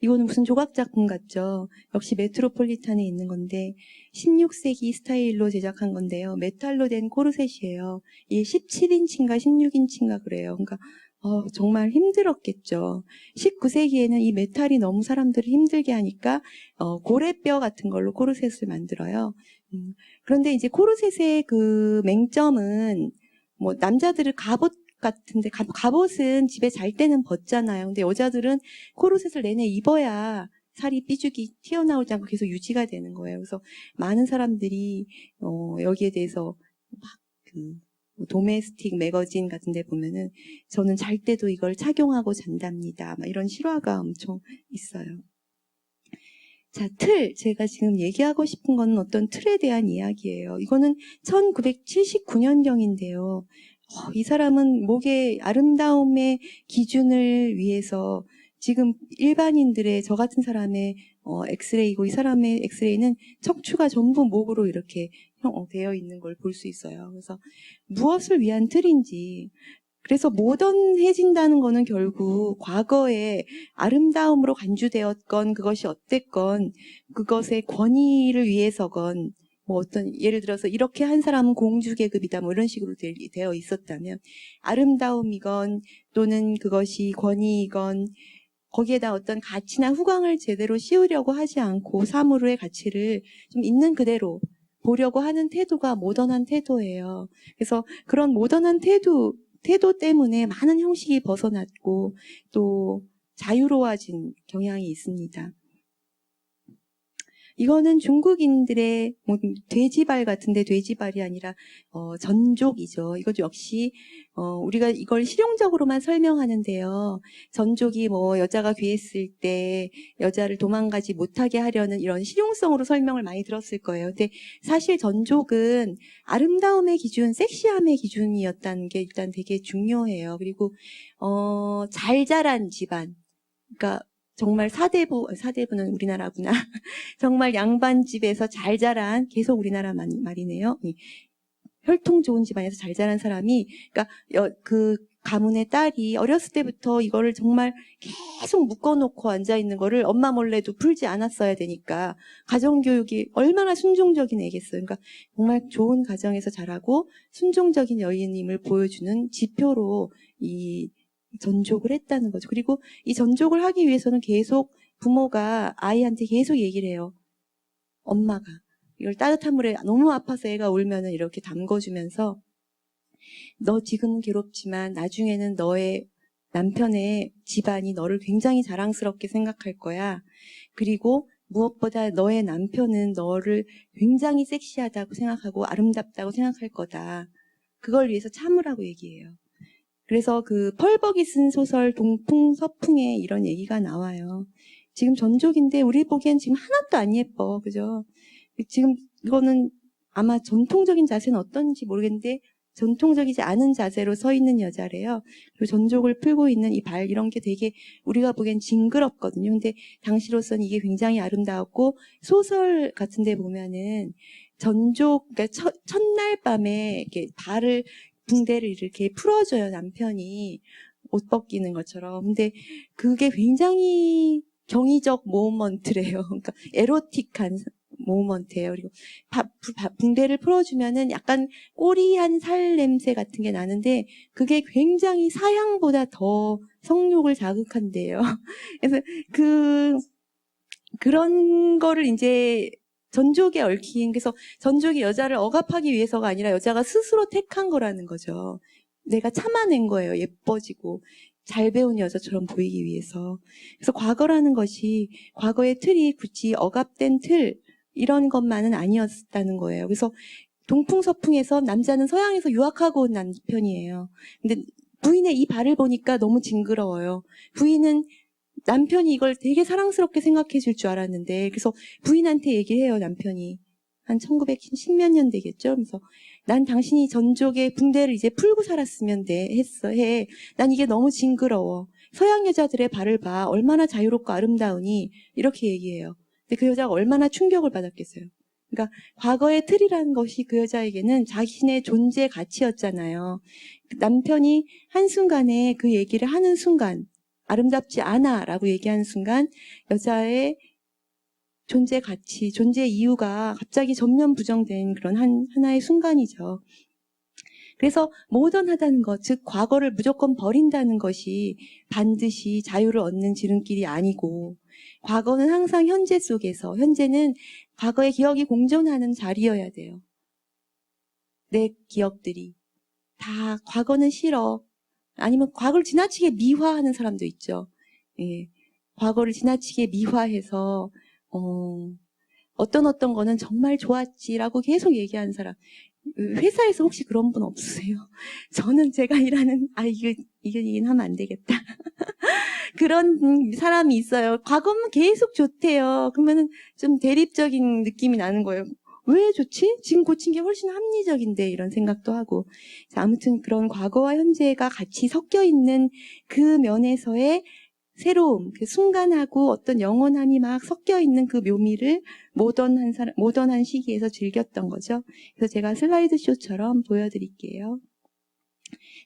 이거는 무슨 조각작품 같죠? 역시 메트로폴리탄에 있는 건데 16세기 스타일로 제작한 건데요. 메탈로 된 코르셋이에요. 이게 17인치인가 16인치인가 그래요. 그러니까 정말 힘들었겠죠. 19세기에는 이 메탈이 너무 사람들을 힘들게 하니까 고래뼈 같은 걸로 코르셋을 만들어요. 그런데 이제 코르셋의 그 맹점은 뭐 남자들은 갑옷 같은데 갑옷은 집에 잘 때는 벗잖아요. 근데 여자들은 코르셋을 내내 입어야 살이 삐죽이 튀어나오지 않고 계속 유지가 되는 거예요. 그래서 많은 사람들이 여기에 대해서 막 도메스틱 매거진 같은 데 보면은 저는 잘 때도 이걸 착용하고 잔답니다. 막 이런 실화가 엄청 있어요. 자, 제가 지금 얘기하고 싶은 건 어떤 틀에 대한 이야기예요. 이거는 1979년경인데요. 이 사람은 목의 아름다움의 기준을 위해서 지금 일반인들의 저 같은 사람의 엑스레이고 이 사람의 엑스레이는 척추가 전부 목으로 이렇게 되어 있는 걸 볼 수 있어요. 그래서 무엇을 위한 틀인지, 그래서 모던해진다는 거는 결국 과거에 아름다움으로 간주되었건 그것이 어땠건 그것의 권위를 위해서건 뭐 어떤 예를 들어서 이렇게 한 사람은 공주계급이다 뭐 이런 식으로 되어 있었다면 아름다움이건 또는 그것이 권위이건 거기에다 어떤 가치나 후광을 제대로 씌우려고 하지 않고 사물의 가치를 좀 있는 그대로 보려고 하는 태도가 모던한 태도예요. 그래서 그런 모던한 태도 때문에 많은 형식이 벗어났고 또 자유로워진 경향이 있습니다. 이거는 중국인들의 돼지발 같은데 돼지발이 아니라 전족이죠. 이것 역시 우리가 이걸 실용적으로만 설명하는데요. 전족이 뭐 여자가 귀했을 때 여자를 도망가지 못하게 하려는 이런 실용성으로 설명을 많이 들었을 거예요. 근데 사실 전족은 아름다움의 기준, 섹시함의 기준이었다는 게 일단 되게 중요해요. 그리고 잘 자란 집안, 그러니까 정말 사대부는 우리나라구나. 정말 양반집에서 잘 자란, 계속 우리나라 말이네요. 혈통 좋은 집안에서 잘 자란 사람이, 그러니까 그 가문의 딸이 어렸을 때부터 이거를 정말 계속 묶어놓고 앉아있는 거를 엄마 몰래도 풀지 않았어야 되니까 가정교육이 얼마나 순종적인 애겠어요. 그러니까 정말 좋은 가정에서 자라고 순종적인 여인임을 보여주는 지표로 이 전족을 했다는 거죠. 그리고 이 전족을 하기 위해서는 계속 부모가 아이한테 계속 얘기를 해요. 엄마가 이걸 따뜻한 물에 너무 아파서 애가 울면은 이렇게 담궈주면서 너 지금은 괴롭지만 나중에는 너의 남편의 집안이 너를 굉장히 자랑스럽게 생각할 거야. 그리고 무엇보다 너의 남편은 너를 굉장히 섹시하다고 생각하고 아름답다고 생각할 거다. 그걸 위해서 참으라고 얘기해요. 그래서 그 펄벅이 쓴 소설 동풍서풍에 이런 얘기가 나와요. 지금 전족인데 우리 보기엔 지금 하나도 안 예뻐. 그죠? 지금 이거는 아마 전통적인 자세는 어떤지 모르겠는데 전통적이지 않은 자세로 서 있는 여자래요. 그리고 전족을 풀고 있는 이 발 이런 게 되게 우리가 보기엔 징그럽거든요. 근데 당시로서는 이게 굉장히 아름다웠고 소설 같은 데 보면은 전족, 그러니까 첫날 밤에 이렇게 붕대를 이렇게 풀어줘요, 남편이. 옷 벗기는 것처럼. 근데 그게 굉장히 경이적 모먼트래요. 그러니까 에로틱한 모먼트예요. 그리고 붕대를 풀어주면은 약간 꼬리한 살 냄새 같은 게 나는데 그게 굉장히 사향보다 더 성욕을 자극한대요. 그래서 그런 거를 이제 전족에 얽힌, 그래서 전족이 여자를 억압하기 위해서가 아니라 여자가 스스로 택한 거라는 거죠. 내가 참아낸 거예요. 예뻐지고 잘 배운 여자처럼 보이기 위해서. 그래서 과거라는 것이 과거의 틀이 굳이 억압된 틀 이런 것만은 아니었다는 거예요. 그래서 동풍서풍에서 남자는 서양에서 유학하고 온 남편이에요. 근데 부인의 이 발을 보니까 너무 징그러워요. 부인은 남편이 이걸 되게 사랑스럽게 생각해 줄 줄 알았는데, 그래서 부인한테 얘기해요, 남편이. 한 1910몇 년 되겠죠? 그래서 난 당신이 전족의 붕대를 이제 풀고 살았으면 해. 난 이게 너무 징그러워. 서양 여자들의 발을 봐. 얼마나 자유롭고 아름다우니. 이렇게 얘기해요. 근데 그 여자가 얼마나 충격을 받았겠어요. 그러니까 과거의 틀이라는 것이 그 여자에게는 자신의 존재 가치였잖아요. 남편이 한순간에 그 얘기를 하는 순간, 아름답지 않아 라고 얘기하는 순간 여자의 존재 가치, 존재 이유가 갑자기 전면 부정된 그런 하나의 순간이죠. 그래서 모던하다는 것, 즉 과거를 무조건 버린다는 것이 반드시 자유를 얻는 지름길이 아니고, 과거는 항상 현재 속에서, 현재는 과거의 기억이 공존하는 자리여야 돼요. 내 기억들이 다 과거는 싫어. 아니면 과거를 지나치게 미화하는 사람도 있죠. 예. 과거를 지나치게 미화해서 어떤 거는 정말 좋았지라고 계속 얘기하는 사람. 회사에서 혹시 그런 분 없으세요? 저는 제가 일하는 이건 하면 안 되겠다. 그런 사람이 있어요. 과거는 계속 좋대요. 그러면은 좀 대립적인 느낌이 나는 거예요. 왜 좋지? 지금 고친 게 훨씬 합리적인데 이런 생각도 하고. 아무튼 그런 과거와 현재가 같이 섞여 있는 그 면에서의 새로움, 그 순간하고 어떤 영원함이 막 섞여 있는 그 묘미를 모던한 시기에서 즐겼던 거죠. 그래서 제가 슬라이드 쇼처럼 보여드릴게요.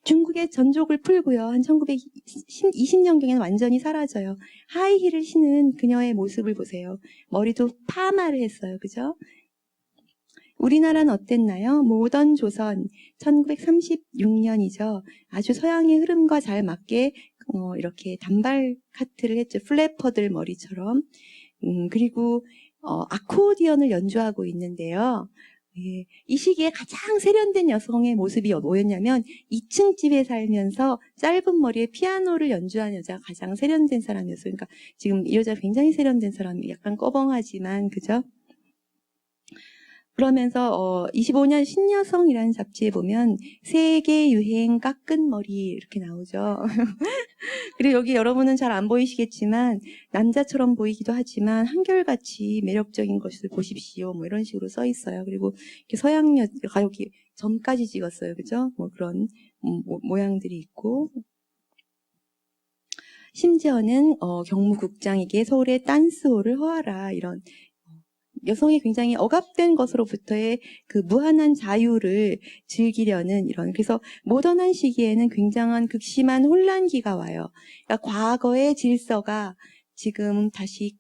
중국의 전족을 풀고요. 한 1920년경에는 완전히 사라져요. 하이힐을 신은 그녀의 모습을 보세요. 머리도 파마를 했어요. 그죠? 우리나라는 어땠나요? 모던 조선 1936년이죠. 아주 서양의 흐름과 잘 맞게 이렇게 단발 카트를 했죠. 플래퍼들 머리처럼. 그리고 아코디언을 연주하고 있는데요. 예, 이 시기에 가장 세련된 여성의 모습이 뭐였냐면 2층 집에 살면서 짧은 머리에 피아노를 연주하는 여자가 가장 세련된 사람이었어요. 그러니까 지금 이 여자 굉장히 세련된 사람이 약간 꺼벙하지만 그죠? 그러면서 25년 신여성이라는 잡지에 보면 세계 유행 깎은 머리 이렇게 나오죠. 그리고 여기 여러분은 잘 안 보이시겠지만 남자처럼 보이기도 하지만 한결같이 매력적인 것을 보십시오. 뭐 이런 식으로 써 있어요. 그리고 이렇게 서양 여자가 여기 점까지 찍었어요. 그죠? 뭐 그런 모양들이 있고 심지어는 경무국장에게 서울의 댄스홀을 허하라 이런 여성이 굉장히 억압된 것으로부터의 그 무한한 자유를 즐기려는 이런 그래서 모던한 시기에는 굉장한 극심한 혼란기가 와요. 그러니까 과거의 질서가 지금 다시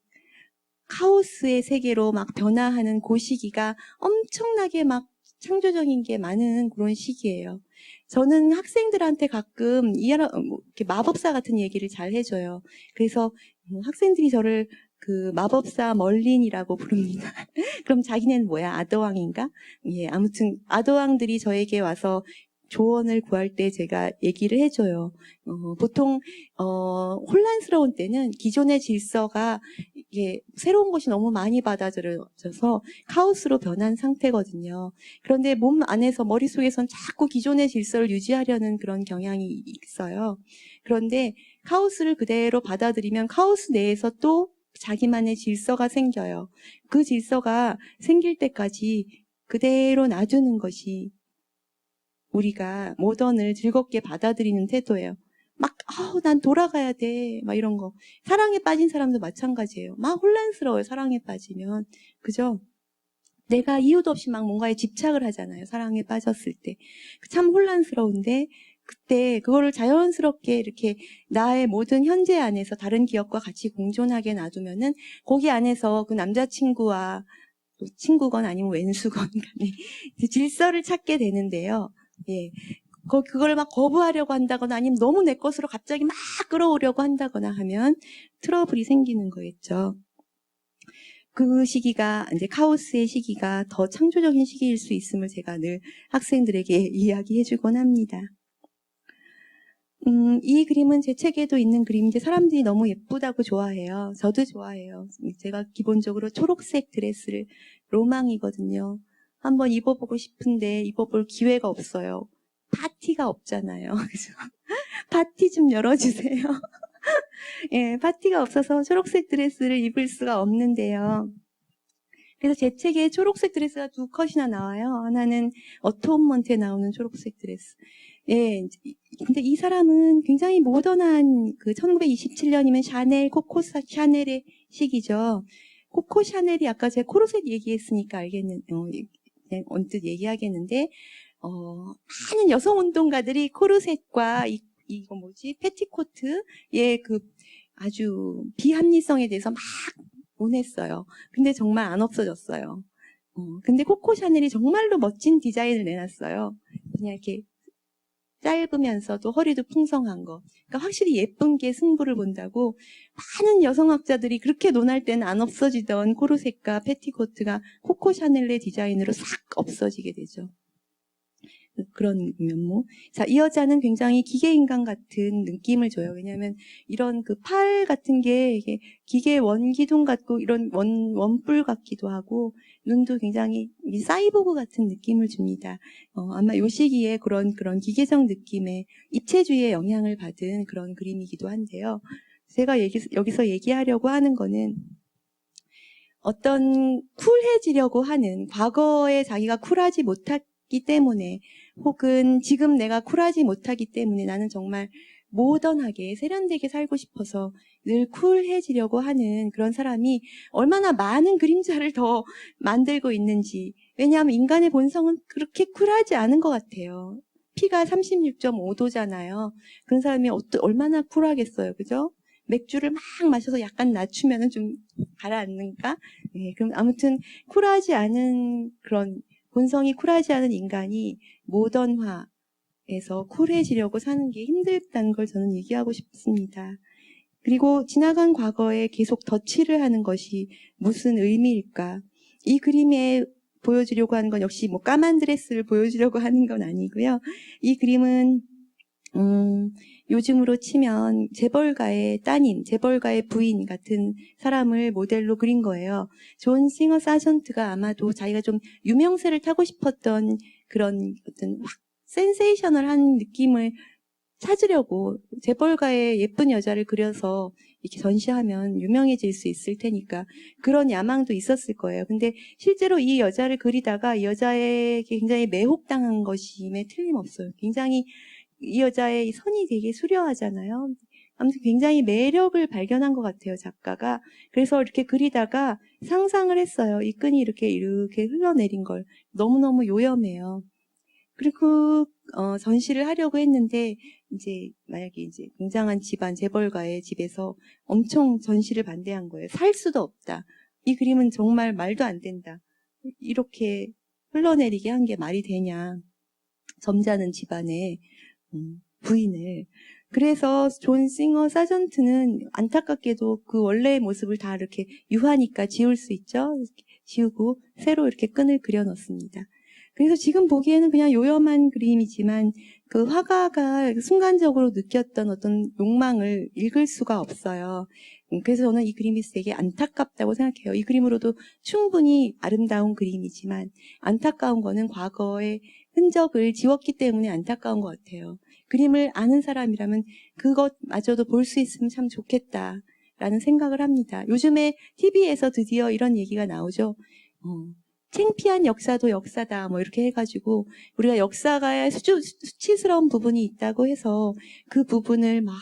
카오스의 세계로 막 변화하는 그 시기가 엄청나게 막 창조적인 게 많은 그런 시기예요. 저는 학생들한테 가끔 이렇게 마법사 같은 얘기를 잘 해줘요. 그래서 학생들이 저를 그 마법사 멀린이라고 부릅니다. 그럼 자기는 뭐야? 아더왕인가? 예, 아무튼 아더왕들이 저에게 와서 조언을 구할 때 제가 얘기를 해줘요. 보통 혼란스러운 때는 기존의 질서가 이게 새로운 것이 너무 많이 받아들여져서 카오스로 변한 상태거든요. 그런데 몸 안에서 머릿속에선 자꾸 기존의 질서를 유지하려는 그런 경향이 있어요. 그런데 카오스를 그대로 받아들이면 카오스 내에서 또 자기만의 질서가 생겨요. 그 질서가 생길 때까지 그대로 놔두는 것이 우리가 모던을 즐겁게 받아들이는 태도예요. 막, 난 돌아가야 돼. 막 이런 거. 사랑에 빠진 사람도 마찬가지예요. 막 혼란스러워요. 사랑에 빠지면. 그죠? 내가 이유도 없이 막 뭔가에 집착을 하잖아요. 사랑에 빠졌을 때. 참 혼란스러운데, 그때 그거를 자연스럽게 이렇게 나의 모든 현재 안에서 다른 기억과 같이 공존하게 놔두면은 거기 안에서 그 남자친구와 또 친구건 아니면 왼수건 간에 질서를 찾게 되는데요. 예. 그걸 막 거부하려고 한다거나 아니면 너무 내 것으로 갑자기 막 끌어오려고 한다거나 하면 트러블이 생기는 거겠죠. 그 시기가 이제 카오스의 시기가 더 창조적인 시기일 수 있음을 제가 늘 학생들에게 이야기해주곤 합니다. 이 그림은 제 책에도 있는 그림인데 사람들이 너무 예쁘다고 좋아해요. 저도 좋아해요. 제가 기본적으로 초록색 드레스를 로망이거든요. 한번 입어보고 싶은데 입어볼 기회가 없어요. 파티가 없잖아요. 그죠? 파티 좀 열어주세요. 예, 파티가 없어서 초록색 드레스를 입을 수가 없는데요. 그래서 제 책에 초록색 드레스가 2컷이나 나와요. 하나는 어토먼트에 나오는 초록색 드레스. 예, 근데 이 사람은 굉장히 모던한 그 1927년이면 샤넬, 코코 샤넬의 시기죠. 코코 샤넬이 아까 제가 코르셋 얘기했으니까 언뜻 얘기하겠는데, 많은 여성 운동가들이 코르셋과 이거 페티코트의 그 아주 비합리성에 대해서 막 논했어요. 근데 정말 안 없어졌어요. 근데 코코 샤넬이 정말로 멋진 디자인을 내놨어요. 그냥 이렇게 짧으면서도 허리도 풍성한 거. 그러니까 확실히 예쁜 게 승부를 본다고 많은 여성학자들이 그렇게 논할 때는 안 없어지던 코르셋과 페티코트가 코코 샤넬의 디자인으로 싹 없어지게 되죠. 그런 면모. 자, 이 여자는 굉장히 기계인간 같은 느낌을 줘요. 왜냐하면 이런 그 팔 같은 게 이게 기계 원기둥 같고 이런 원뿔 같기도 하고 눈도 굉장히 사이보그 같은 느낌을 줍니다. 아마 요 시기에 그런 기계적 느낌의 입체주의의 영향을 받은 그런 그림이기도 한데요. 제가 여기서 얘기하려고 하는 거는 어떤 쿨해지려고 하는 과거에 자기가 쿨하지 못했기 때문에 혹은 지금 내가 쿨하지 못하기 때문에 나는 정말 모던하게 세련되게 살고 싶어서 늘 쿨해지려고 하는 그런 사람이 얼마나 많은 그림자를 더 만들고 있는지. 왜냐하면 인간의 본성은 그렇게 쿨하지 않은 것 같아요. 피가 36.5도잖아요. 그런 사람이 얼마나 쿨하겠어요. 그죠? 맥주를 막 마셔서 약간 낮추면은 좀 가라앉는가? 네, 그럼 아무튼 쿨하지 않은 그런 본성이 쿨하지 않은 인간이 모던화에서 쿨해지려고 사는 게 힘들다는 걸 저는 얘기하고 싶습니다. 그리고 지나간 과거에 계속 덧칠을 하는 것이 무슨 의미일까? 이 그림에 보여주려고 하는 건 역시 뭐 까만 드레스를 보여주려고 하는 건 아니고요. 이 그림은 요즘으로 치면 재벌가의 따님, 재벌가의 부인 같은 사람을 모델로 그린 거예요. 존 싱어 사전트가 아마도 자기가 좀 유명세를 타고 싶었던 그런 어떤 확 센세이셔널한 느낌을 찾으려고 재벌가의 예쁜 여자를 그려서 이렇게 전시하면 유명해질 수 있을 테니까 그런 야망도 있었을 거예요. 근데 실제로 이 여자를 그리다가 이 여자에게 굉장히 매혹당한 것임에 틀림없어요. 굉장히 이 여자의 선이 되게 수려하잖아요. 아무튼 굉장히 매력을 발견한 것 같아요, 작가가. 그래서 이렇게 그리다가 상상을 했어요. 이 끈이 이렇게 흘러내린 걸. 너무너무 요염해요. 그리고 전시를 하려고 했는데 이제 만약에 이제 굉장한 집안 재벌가의 집에서 엄청 전시를 반대한 거예요. 살 수도 없다. 이 그림은 정말 말도 안 된다. 이렇게 흘러내리게 한 게 말이 되냐. 점잖은 집안의 부인을. 그래서 존 싱어 사전트는 안타깝게도 그 원래의 모습을 다 이렇게 유하니까 지울 수 있죠. 지우고 새로 이렇게 끈을 그려 넣습니다. 그래서 지금 보기에는 그냥 요염한 그림이지만 그 화가가 순간적으로 느꼈던 어떤 욕망을 읽을 수가 없어요. 그래서 저는 이 그림이 되게 안타깝다고 생각해요. 이 그림으로도 충분히 아름다운 그림이지만 안타까운 거는 과거의 흔적을 지웠기 때문에 안타까운 것 같아요. 그림을 아는 사람이라면 그것마저도 볼 수 있으면 참 좋겠다라는 생각을 합니다. 요즘에 TV에서 드디어 이런 얘기가 나오죠. 창피한 역사도 역사다 뭐 이렇게 해가지고 우리가 역사가 수치스러운 부분이 있다고 해서 그 부분을 막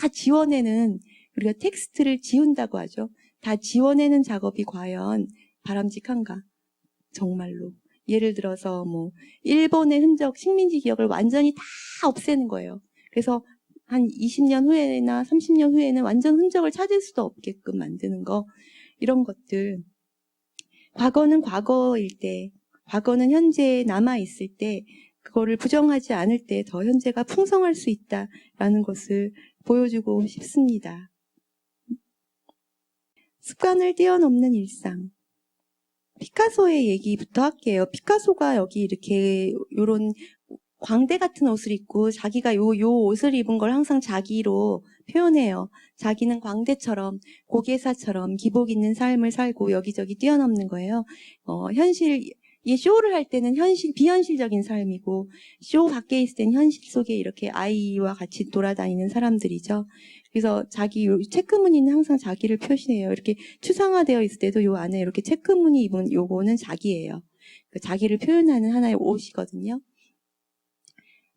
다 지워내는 우리가 텍스트를 지운다고 하죠. 다 지워내는 작업이 과연 바람직한가? 정말로. 예를 들어서 뭐 일본의 흔적, 식민지 기억을 완전히 다 없애는 거예요. 그래서 한 20년 후에나 30년 후에는 완전 흔적을 찾을 수도 없게끔 만드는 거. 이런 것들. 과거는 과거일 때, 과거는 현재에 남아있을 때, 그거를 부정하지 않을 때 더 현재가 풍성할 수 있다라는 것을 보여주고 싶습니다. 습관을 뛰어넘는 일상. 피카소의 얘기부터 할게요. 피카소가 여기 이렇게 요런 광대 같은 옷을 입고 자기가 요 옷을 입은 걸 항상 자기로 표현해요. 자기는 광대처럼 고개사처럼 기복 있는 삶을 살고 여기저기 뛰어넘는 거예요. 이 쇼를 할 때는 비현실적인 삶이고 쇼 밖에 있을 때는 현실 속에 이렇게 아이와 같이 돌아다니는 사람들이죠. 그래서 자기 체크무늬는 항상 자기를 표시해요. 이렇게 추상화되어 있을 때도 요 안에 이렇게 체크무늬 입은 요거는 자기예요. 자기를 표현하는 하나의 옷이거든요.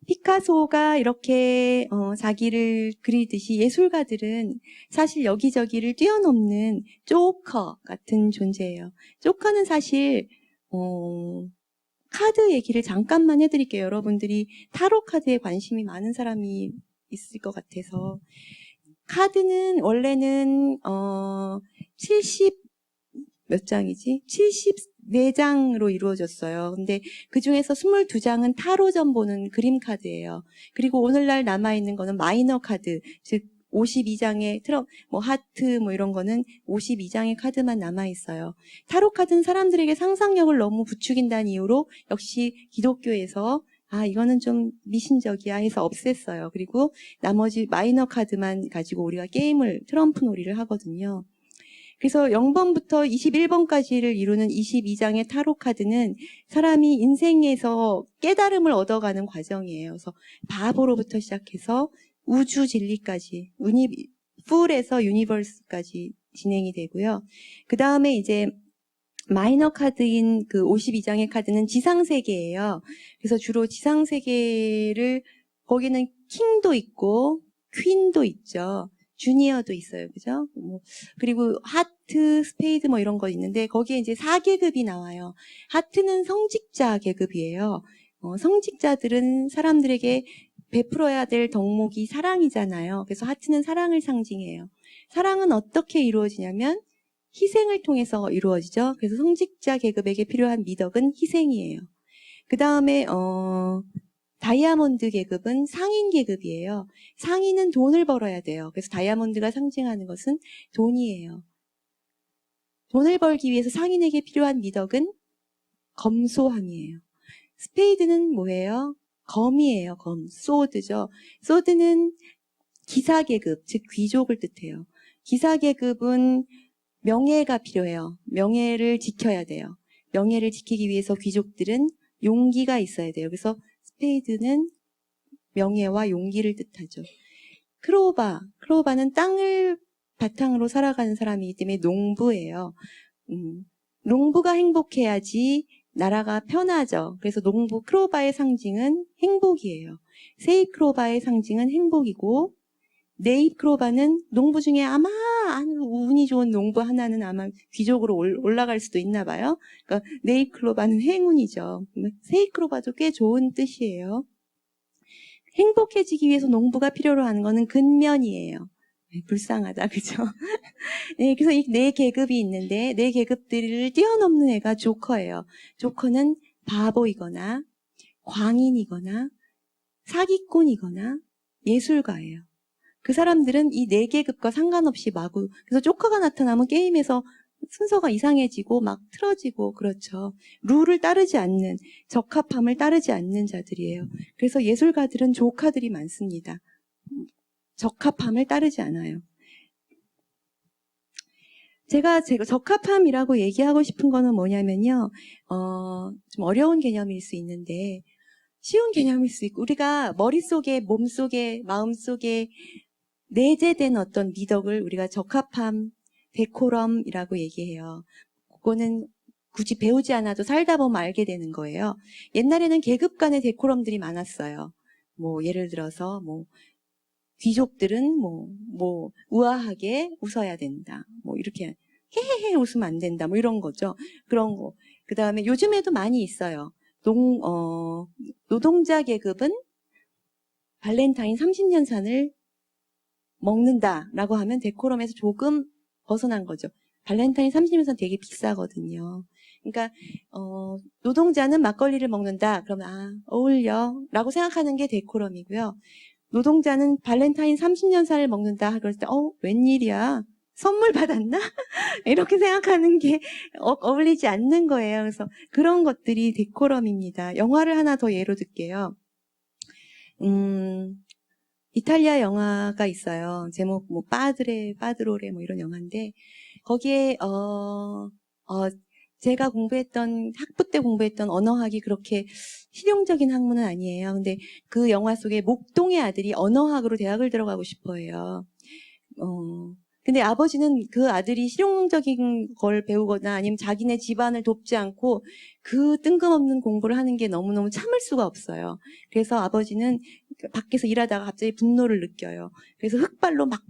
피카소가 이렇게 자기를 그리듯이 예술가들은 사실 여기저기를 뛰어넘는 조커 같은 존재예요. 조커는 사실 카드 얘기를 잠깐만 해드릴게요. 여러분들이 타로 카드에 관심이 많은 사람이 있을 것 같아서. 카드는 원래는 70 몇 장이지? 74장으로 이루어졌어요. 근데 그 중에서 22장은 타로점 보는 그림 카드예요. 그리고 오늘날 남아있는 거는 마이너 카드, 즉 52장의 하트 이런 거는 52장의 카드만 남아있어요. 타로 카드는 사람들에게 상상력을 너무 부추긴다는 이유로 역시 기독교에서 이거는 좀 미신적이야 해서 없앴어요. 그리고 나머지 마이너 카드만 가지고 우리가 게임을, 트럼프 놀이를 하거든요. 그래서 0번부터 21번까지를 이루는 22장의 타로 카드는 사람이 인생에서 깨달음을 얻어가는 과정이에요. 그래서 바보로부터 시작해서 우주 진리까지, 풀에서 유니버스까지 진행이 되고요. 그 다음에 이제 마이너 카드인 그 52장의 카드는 지상세계예요. 그래서 주로 지상세계를, 거기는 킹도 있고, 퀸도 있죠. 주니어도 있어요. 그죠? 그리고 하트, 스페이드 뭐 이런 거 있는데, 거기에 이제 4계급이 나와요. 하트는 성직자 계급이에요. 성직자들은 사람들에게 베풀어야 될 덕목이 사랑이잖아요. 그래서 하트는 사랑을 상징해요. 사랑은 어떻게 이루어지냐면, 희생을 통해서 이루어지죠. 그래서 성직자 계급에게 필요한 미덕은 희생이에요. 그 다음에 다이아몬드 계급은 상인 계급이에요. 상인은 돈을 벌어야 돼요. 그래서 다이아몬드가 상징하는 것은 돈이에요. 돈을 벌기 위해서 상인에게 필요한 미덕은 검소함이에요. 스페이드는 뭐예요? 검이에요. 검, 소드죠. 소드는 기사 계급, 즉 귀족을 뜻해요. 기사 계급은 명예가 필요해요. 명예를 지켜야 돼요. 명예를 지키기 위해서 귀족들은 용기가 있어야 돼요. 그래서 스페이드는 명예와 용기를 뜻하죠. 크로바는 땅을 바탕으로 살아가는 사람이기 때문에 농부예요. 농부가 행복해야지 나라가 편하죠. 그래서 크로바의 상징은 행복이에요. 세입크로바의 상징은 행복이고, 네잎크로바는 농부 중에 아마 운이 좋은 농부 하나는 아마 귀족으로 올라갈 수도 있나 봐요. 그러니까 네잎크로바는 행운이죠. 세잎크로바도 꽤 좋은 뜻이에요. 행복해지기 위해서 농부가 필요로 하는 거는 근면이에요. 불쌍하다, 그죠? 네, 그래서 이 네 계급이 있는데, 네 계급들을 뛰어넘는 애가 조커예요. 조커는 바보이거나, 광인이거나, 사기꾼이거나, 예술가예요. 그 사람들은 이 네 계급과 상관없이 마구, 그래서 조커가 나타나면 게임에서 순서가 이상해지고 막 틀어지고 그렇죠. 룰을 따르지 않는, 적합함을 따르지 않는 자들이에요. 그래서 예술가들은 조카들이 많습니다. 적합함을 따르지 않아요. 제가 적합함이라고 얘기하고 싶은 거는 뭐냐면요. 좀 어려운 개념일 수 있는데, 쉬운 개념일 수 있고, 우리가 머릿속에, 몸속에, 마음속에 내재된 어떤 미덕을 우리가 적합함, 데코럼이라고 얘기해요. 그거는 굳이 배우지 않아도 살다 보면 알게 되는 거예요. 옛날에는 계급 간의 데코럼들이 많았어요. 예를 들어서 귀족들은 우아하게 웃어야 된다. 이렇게 헤헤헤 웃으면 안 된다. 이런 거죠. 그런 거. 그 다음에 요즘에도 많이 있어요. 노동자 계급은 발렌타인 30년산을 먹는다라고 하면 데코럼에서 조금 벗어난 거죠. 발렌타인 30년산 되게 비싸거든요. 그러니까 노동자는 막걸리를 먹는다. 그러면 어울려 라고 생각하는 게 데코럼이고요. 노동자는 발렌타인 30년산을 먹는다. 그럴 때 웬일이야? 선물 받았나? 이렇게 생각하는 게 어울리지 않는 거예요. 그래서 그런 것들이 데코럼입니다. 영화를 하나 더 예로 들게요. 이탈리아 영화가 있어요. 제목 빠드로레 이런 영화인데 거기에 제가 학부 때 공부했던 언어학이 그렇게 실용적인 학문은 아니에요. 근데 그 영화 속에 목동의 아들이 언어학으로 대학을 들어가고 싶어 해요. 근데 아버지는 그 아들이 실용적인 걸 배우거나 아니면 자기네 집안을 돕지 않고 그 뜬금없는 공부를 하는 게 너무너무 참을 수가 없어요. 그래서 아버지는 밖에서 일하다가 갑자기 분노를 느껴요. 그래서 흙발로 막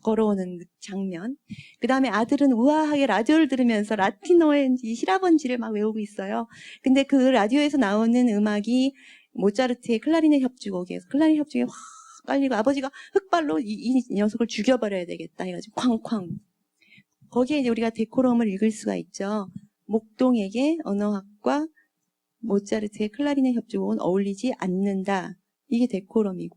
걸어오는 장면. 그 다음에 아들은 우아하게 라디오를 들으면서 라틴어의 시라번지를 막 외우고 있어요. 근데 그 라디오에서 나오는 음악이 모차르트의 클라리넷 협주곡이에요. 클라리넷 협주곡이 확 깔리고 아버지가 흙발로 이 녀석을 죽여버려야 되겠다 해가지고 쾅쾅. 거기에 이제 우리가 데코럼을 읽을 수가 있죠. 목동에게 언어학과 모차르트의 클라리넷 협주곡은 어울리지 않는다. 이게 데코럼이고.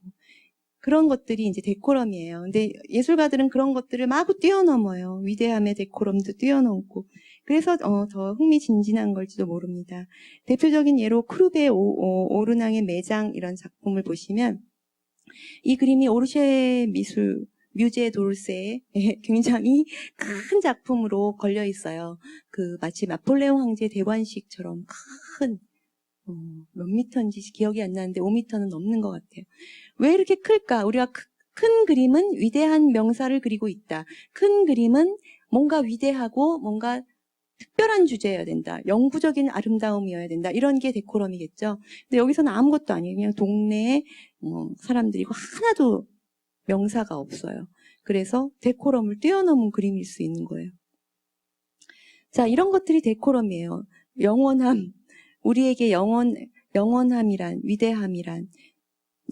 그런 것들이 이제 데코럼이에요. 근데 예술가들은 그런 것들을 마구 뛰어넘어요. 위대함의 데코럼도 뛰어넘고. 그래서 더 흥미진진한 걸지도 모릅니다. 대표적인 예로 크루베 오르낭의 매장 이런 작품을 보시면 이 그림이 오르쉐 뮤제 도르세에 굉장히 큰 작품으로 걸려 있어요. 마치 나폴레옹 황제 대관식처럼 큰 몇 미터인지 기억이 안 나는데 5미터는 넘는 것 같아요. 왜 이렇게 클까? 우리가 큰 그림은 위대한 명사를 그리고 있다. 큰 그림은 뭔가 위대하고 뭔가 특별한 주제여야 된다. 영구적인 아름다움이어야 된다. 이런 게 데코럼이겠죠. 근데 여기서는 아무것도 아니에요. 그냥 동네에 사람들이고 하나도 명사가 없어요. 그래서 데코럼을 뛰어넘은 그림일 수 있는 거예요. 자, 이런 것들이 데코럼이에요. 영원함. 우리에게 영원함이란, 위대함이란,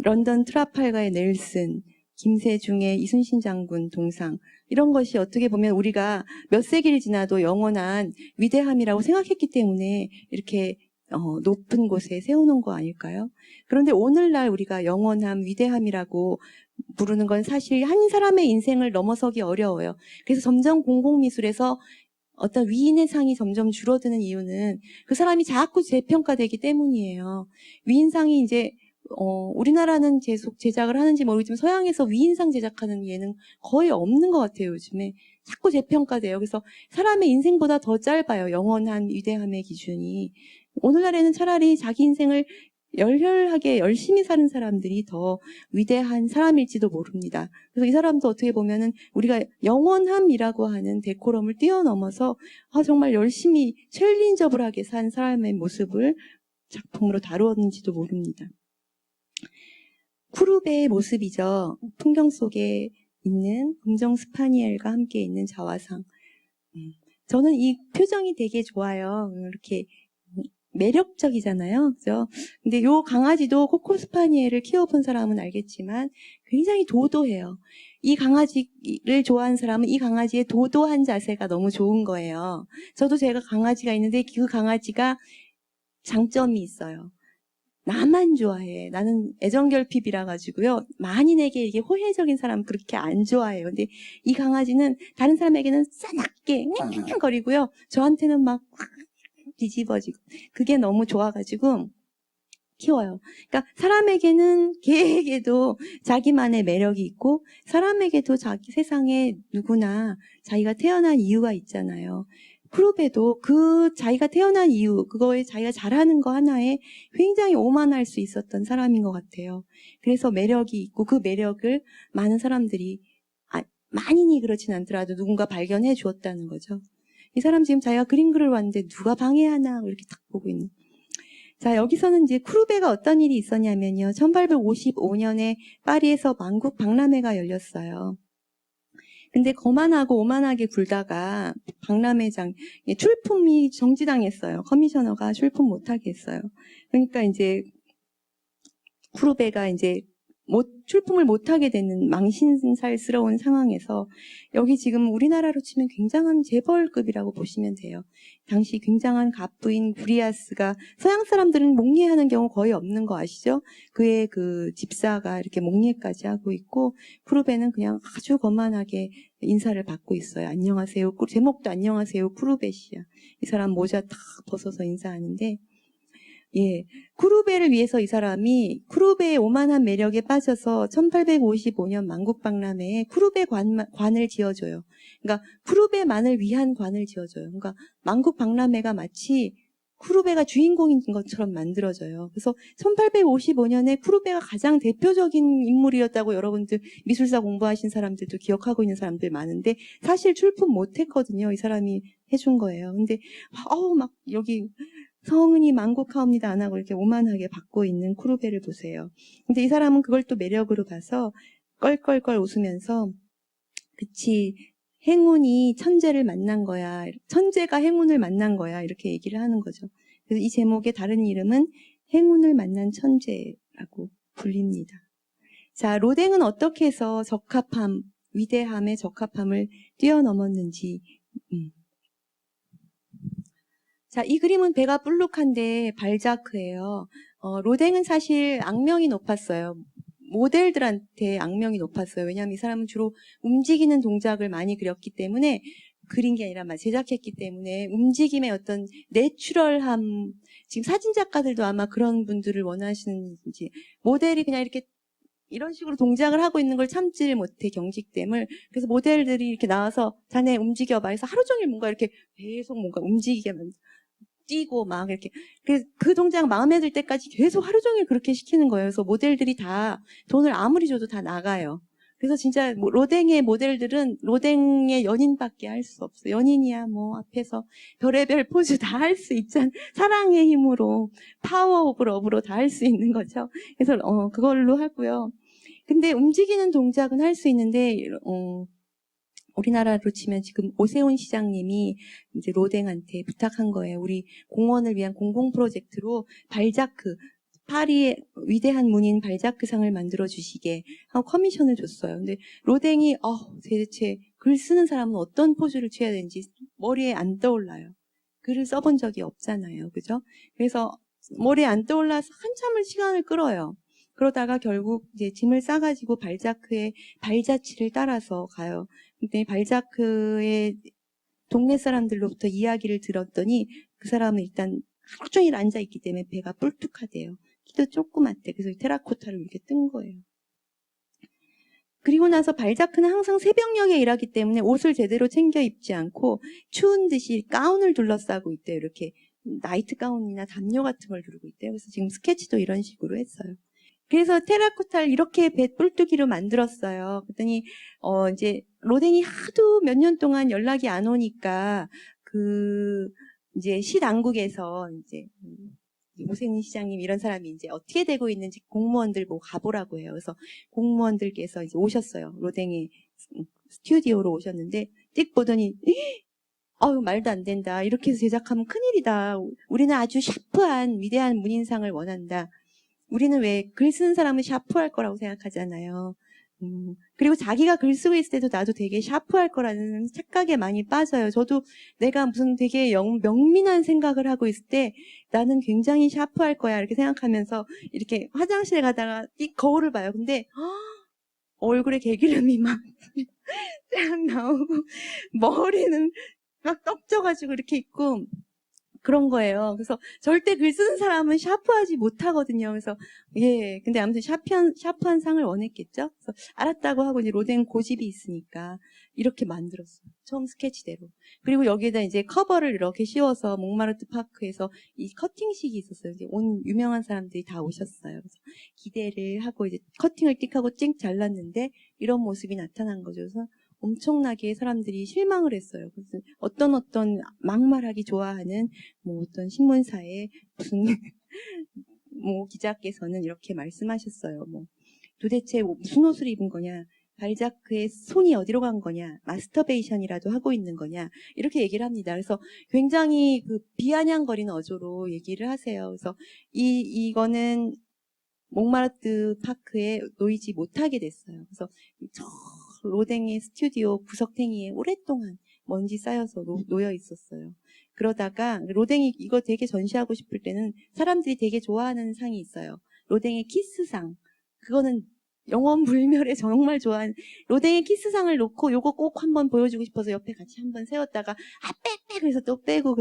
런던 트라팔가의 넬슨, 김세중의 이순신 장군 동상, 이런 것이 어떻게 보면 우리가 몇 세기를 지나도 영원한 위대함이라고 생각했기 때문에 이렇게 높은 곳에 세워놓은 거 아닐까요? 그런데 오늘날 우리가 영원함, 위대함이라고 부르는 건 사실 한 사람의 인생을 넘어서기 어려워요. 그래서 점점 공공미술에서 어떤 위인의 상이 점점 줄어드는 이유는 그 사람이 자꾸 재평가되기 때문이에요. 위인상이 이제 우리나라는 제작을 하는지 모르겠지만 서양에서 위인상 제작하는 예는 거의 없는 것 같아요. 요즘에 자꾸 재평가돼요. 그래서 사람의 인생보다 더 짧아요. 영원한 위대함의 기준이. 오늘날에는 차라리 자기 인생을 열혈하게 열심히 사는 사람들이 더 위대한 사람일지도 모릅니다. 그래서 이 사람도 어떻게 보면은 우리가 영원함이라고 하는 데코럼을 뛰어넘어서 정말 열심히 챌린저블하게 산 사람의 모습을 작품으로 다루었는지도 모릅니다. 쿠르베의 모습이죠. 풍경 속에 있는 금정 스파니엘과 함께 있는 자화상. 저는 이 표정이 되게 좋아요. 이렇게 매력적이잖아요. 그죠? 근데 요 강아지도 코코 스파니엘을 키워본 사람은 알겠지만 굉장히 도도해요. 이 강아지를 좋아하는 사람은 이 강아지의 도도한 자세가 너무 좋은 거예요. 저도 제가 강아지가 있는데 그 강아지가 장점이 있어요. 나만 좋아해. 나는 애정결핍이라 가지고요. 만인에게 이게 호혜적인 사람 그렇게 안 좋아해요. 근데 이 강아지는 다른 사람에게는 싸납게 거리고요. 저한테는 막 뒤집어지고 그게 너무 좋아가지고 키워요. 그러니까 사람에게는 개에게도 자기만의 매력이 있고 사람에게도 자기 세상에 누구나 자기가 태어난 이유가 있잖아요. 크루베도 그 자기가 태어난 이유, 그거에 자기가 잘하는 거 하나에 굉장히 오만할 수 있었던 사람인 것 같아요. 그래서 매력이 있고 그 매력을 많은 사람들이 만인이 그렇진 않더라도 누군가 발견해 주었다는 거죠. 이 사람 지금 자기가 그림 그리러 왔는데 누가 방해하나 이렇게 딱 보고 있는. 자, 여기서는 이제 쿠르베가 어떤 일이 있었냐면요. 1855년에 파리에서 만국 박람회가 열렸어요. 근데 거만하고 오만하게 굴다가 박람회장 출품이 정지당했어요. 커미셔너가 출품 못하게 했어요. 그러니까 이제 쿠르베가 이제 출품을 못하게 되는 망신살스러운 상황에서 여기 지금 우리나라로 치면 굉장한 재벌급이라고 보시면 돼요. 당시 굉장한 갑부인 구리아스가 서양 사람들은 목례하는 경우 거의 없는 거 아시죠? 그의 그 집사가 이렇게 목례까지 하고 있고 쿠르베는 그냥 아주 거만하게 인사를 받고 있어요. 안녕하세요. 제목도 안녕하세요. 쿠르베시야. 이 사람 모자 딱 벗어서 인사하는데 예, 쿠르베를 위해서 이 사람이 쿠르베의 오만한 매력에 빠져서 1855년 만국박람회에 쿠르베 관을 지어줘요. 그러니까 쿠르베만을 위한 관을 지어줘요. 그러니까 만국박람회가 마치 쿠르베가 주인공인 것처럼 만들어져요. 그래서 1855년에 쿠르베가 가장 대표적인 인물이었다고 여러분들 미술사 공부하신 사람들도 기억하고 있는 사람들 많은데 사실 출품 못했거든요. 이 사람이 해준 거예요. 근데 막 여기 성은이 만국하옵니다 안 하고 이렇게 오만하게 받고 있는 쿠르베를 보세요. 근데 이 사람은 그걸 또 매력으로 봐서 껄껄껄 웃으면서 그치 행운이 천재를 만난 거야. 천재가 행운을 만난 거야. 이렇게 얘기를 하는 거죠. 그래서 이 제목의 다른 이름은 행운을 만난 천재라고 불립니다. 자, 로댕은 어떻게 해서 적합함, 위대함의 적합함을 뛰어넘었는지 자, 이 그림은 배가 불룩한데 발자크예요. 로댕은 사실 악명이 높았어요. 모델들한테 악명이 높았어요. 왜냐하면 이 사람은 주로 움직이는 동작을 많이 그렸기 때문에 그린 게 아니라 제작했기 때문에 움직임의 어떤 내추럴함, 지금 사진 작가들도 아마 그런 분들을 원하시는지, 모델이 그냥 이렇게 이런 식으로 동작을 하고 있는 걸 참지를 못해, 경직됨을. 그래서 모델들이 이렇게 나와서 자네 움직여봐 해서 하루 종일 뭔가 이렇게 계속 뭔가 움직이게 뛰고 막 이렇게 그 동작 마음에 들 때까지 계속 하루 종일 그렇게 시키는 거예요. 그래서 모델들이 다 돈을 아무리 줘도 다 나가요. 그래서 진짜 로댕의 모델들은 로댕의 연인밖에 할 수 없어요. 연인이야 뭐 앞에서 별의별 포즈 다 할 수 있잖아. 사랑의 힘으로 파워 오브 러브로 다 할 수 있는 거죠. 그래서 그걸로 하고요. 근데 움직이는 동작은 할 수 있는데 우리나라로 치면 지금 오세훈 시장님이 이제 로댕한테 부탁한 거예요. 우리 공원을 위한 공공 프로젝트로 발자크, 파리의 위대한 문인 발자크상을 만들어 주시게 하고 커미션을 줬어요. 근데 로댕이 대체 글 쓰는 사람은 어떤 포즈를 취해야 되는지 머리에 안 떠올라요. 글을 써본 적이 없잖아요. 그죠? 그래서 머리에 안 떠올라서 한참을 시간을 끌어요. 그러다가 결국 이제 짐을 싸가지고 발자크의 발자취를 따라서 가요. 근데 발자크의 동네 사람들로부터 이야기를 들었더니 그 사람은 일단 하루 종일 앉아있기 때문에 배가 뿔뚝하대요. 키도 조그맣대. 그래서 테라코타를 이렇게 뜬 거예요. 그리고 나서 발자크는 항상 새벽녘에 일하기 때문에 옷을 제대로 챙겨 입지 않고 추운 듯이 가운을 둘러싸고 있대요. 이렇게 나이트 가운이나 담요 같은 걸 두르고 있대요. 그래서 지금 스케치도 이런 식으로 했어요. 그래서 테라코타를 이렇게 배 뿔뚜기로 만들었어요. 그랬더니 이제 로댕이 하도 몇 년 동안 연락이 안 오니까 이제 시당국에서 이제 오세훈 시장님 이런 사람이 이제 어떻게 되고 있는지 공무원들 보고 가보라고 해요. 그래서 공무원들께서 이제 오셨어요. 로댕의 스튜디오로 오셨는데 띡 보더니 말도 안 된다. 이렇게 해서 제작하면 큰일이다. 우리는 아주 샤프한 위대한 문인상을 원한다. 우리는 왜 글 쓰는 사람은 샤프할 거라고 생각하잖아요. 그리고 자기가 글 쓰고 있을 때도 나도 되게 샤프할 거라는 착각에 많이 빠져요. 저도 내가 무슨 되게 명민한 생각을 하고 있을 때 나는 굉장히 샤프할 거야 이렇게 생각하면서 이렇게 화장실에 가다가 이 거울을 봐요. 근데 얼굴에 개기름이 막 나오고 머리는 막 떡져가지고 이렇게 있고 그런 거예요. 그래서 절대 글 쓰는 사람은 샤프하지 못하거든요. 그래서 근데 아무튼 샤프한 상을 원했겠죠. 그래서 알았다고 하고 이제 로댕 고집이 있으니까 이렇게 만들었어요. 처음 스케치대로. 그리고 여기에다 이제 커버를 이렇게 씌워서 몽마르트 파크에서 이 커팅식이 있었어요. 이제 온 유명한 사람들이 다 오셨어요. 그래서 기대를 하고 이제 커팅을 띡 하고 찡 잘랐는데 이런 모습이 나타난 거죠. 그래서 엄청나게 사람들이 실망을 했어요. 그래서 어떤 막말하기 좋아하는 어떤 신문사의 무슨 기자께서는 이렇게 말씀하셨어요. 도대체 무슨 옷을 입은 거냐? 발자크의 손이 어디로 간 거냐? 마스터베이션이라도 하고 있는 거냐? 이렇게 얘기를 합니다. 그래서 굉장히 비아냥거리는 어조로 얘기를 하세요. 그래서 이거는 몽마르트 파크에 놓이지 못하게 됐어요. 그래서 로댕의 스튜디오 구석탱이에 오랫동안 먼지 쌓여서 놓여 있었어요. 그러다가 로댕이 이거 되게 전시하고 싶을 때는 사람들이 되게 좋아하는 상이 있어요. 로댕의 키스상. 그거는 영원불멸에 정말 좋아하는 로댕의 키스상을 놓고 요거 꼭 한번 보여주고 싶어서 옆에 같이 한번 세웠다가 빽빽 그래서 또 빼고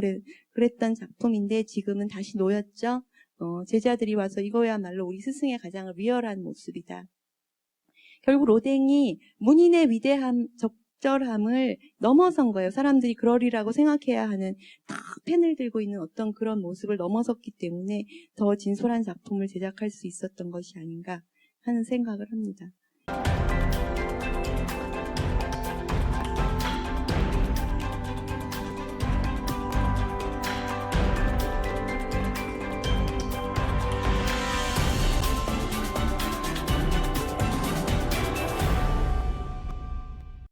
그랬던 작품인데 지금은 다시 놓였죠. 제자들이 와서 이거야말로 우리 스승의 가장 리얼한 모습이다. 결국 로댕이 문인의 위대함, 적절함을 넘어선 거예요. 사람들이 그러리라고 생각해야 하는 딱 펜을 들고 있는 어떤 그런 모습을 넘어섰기 때문에 더 진솔한 작품을 제작할 수 있었던 것이 아닌가 하는 생각을 합니다.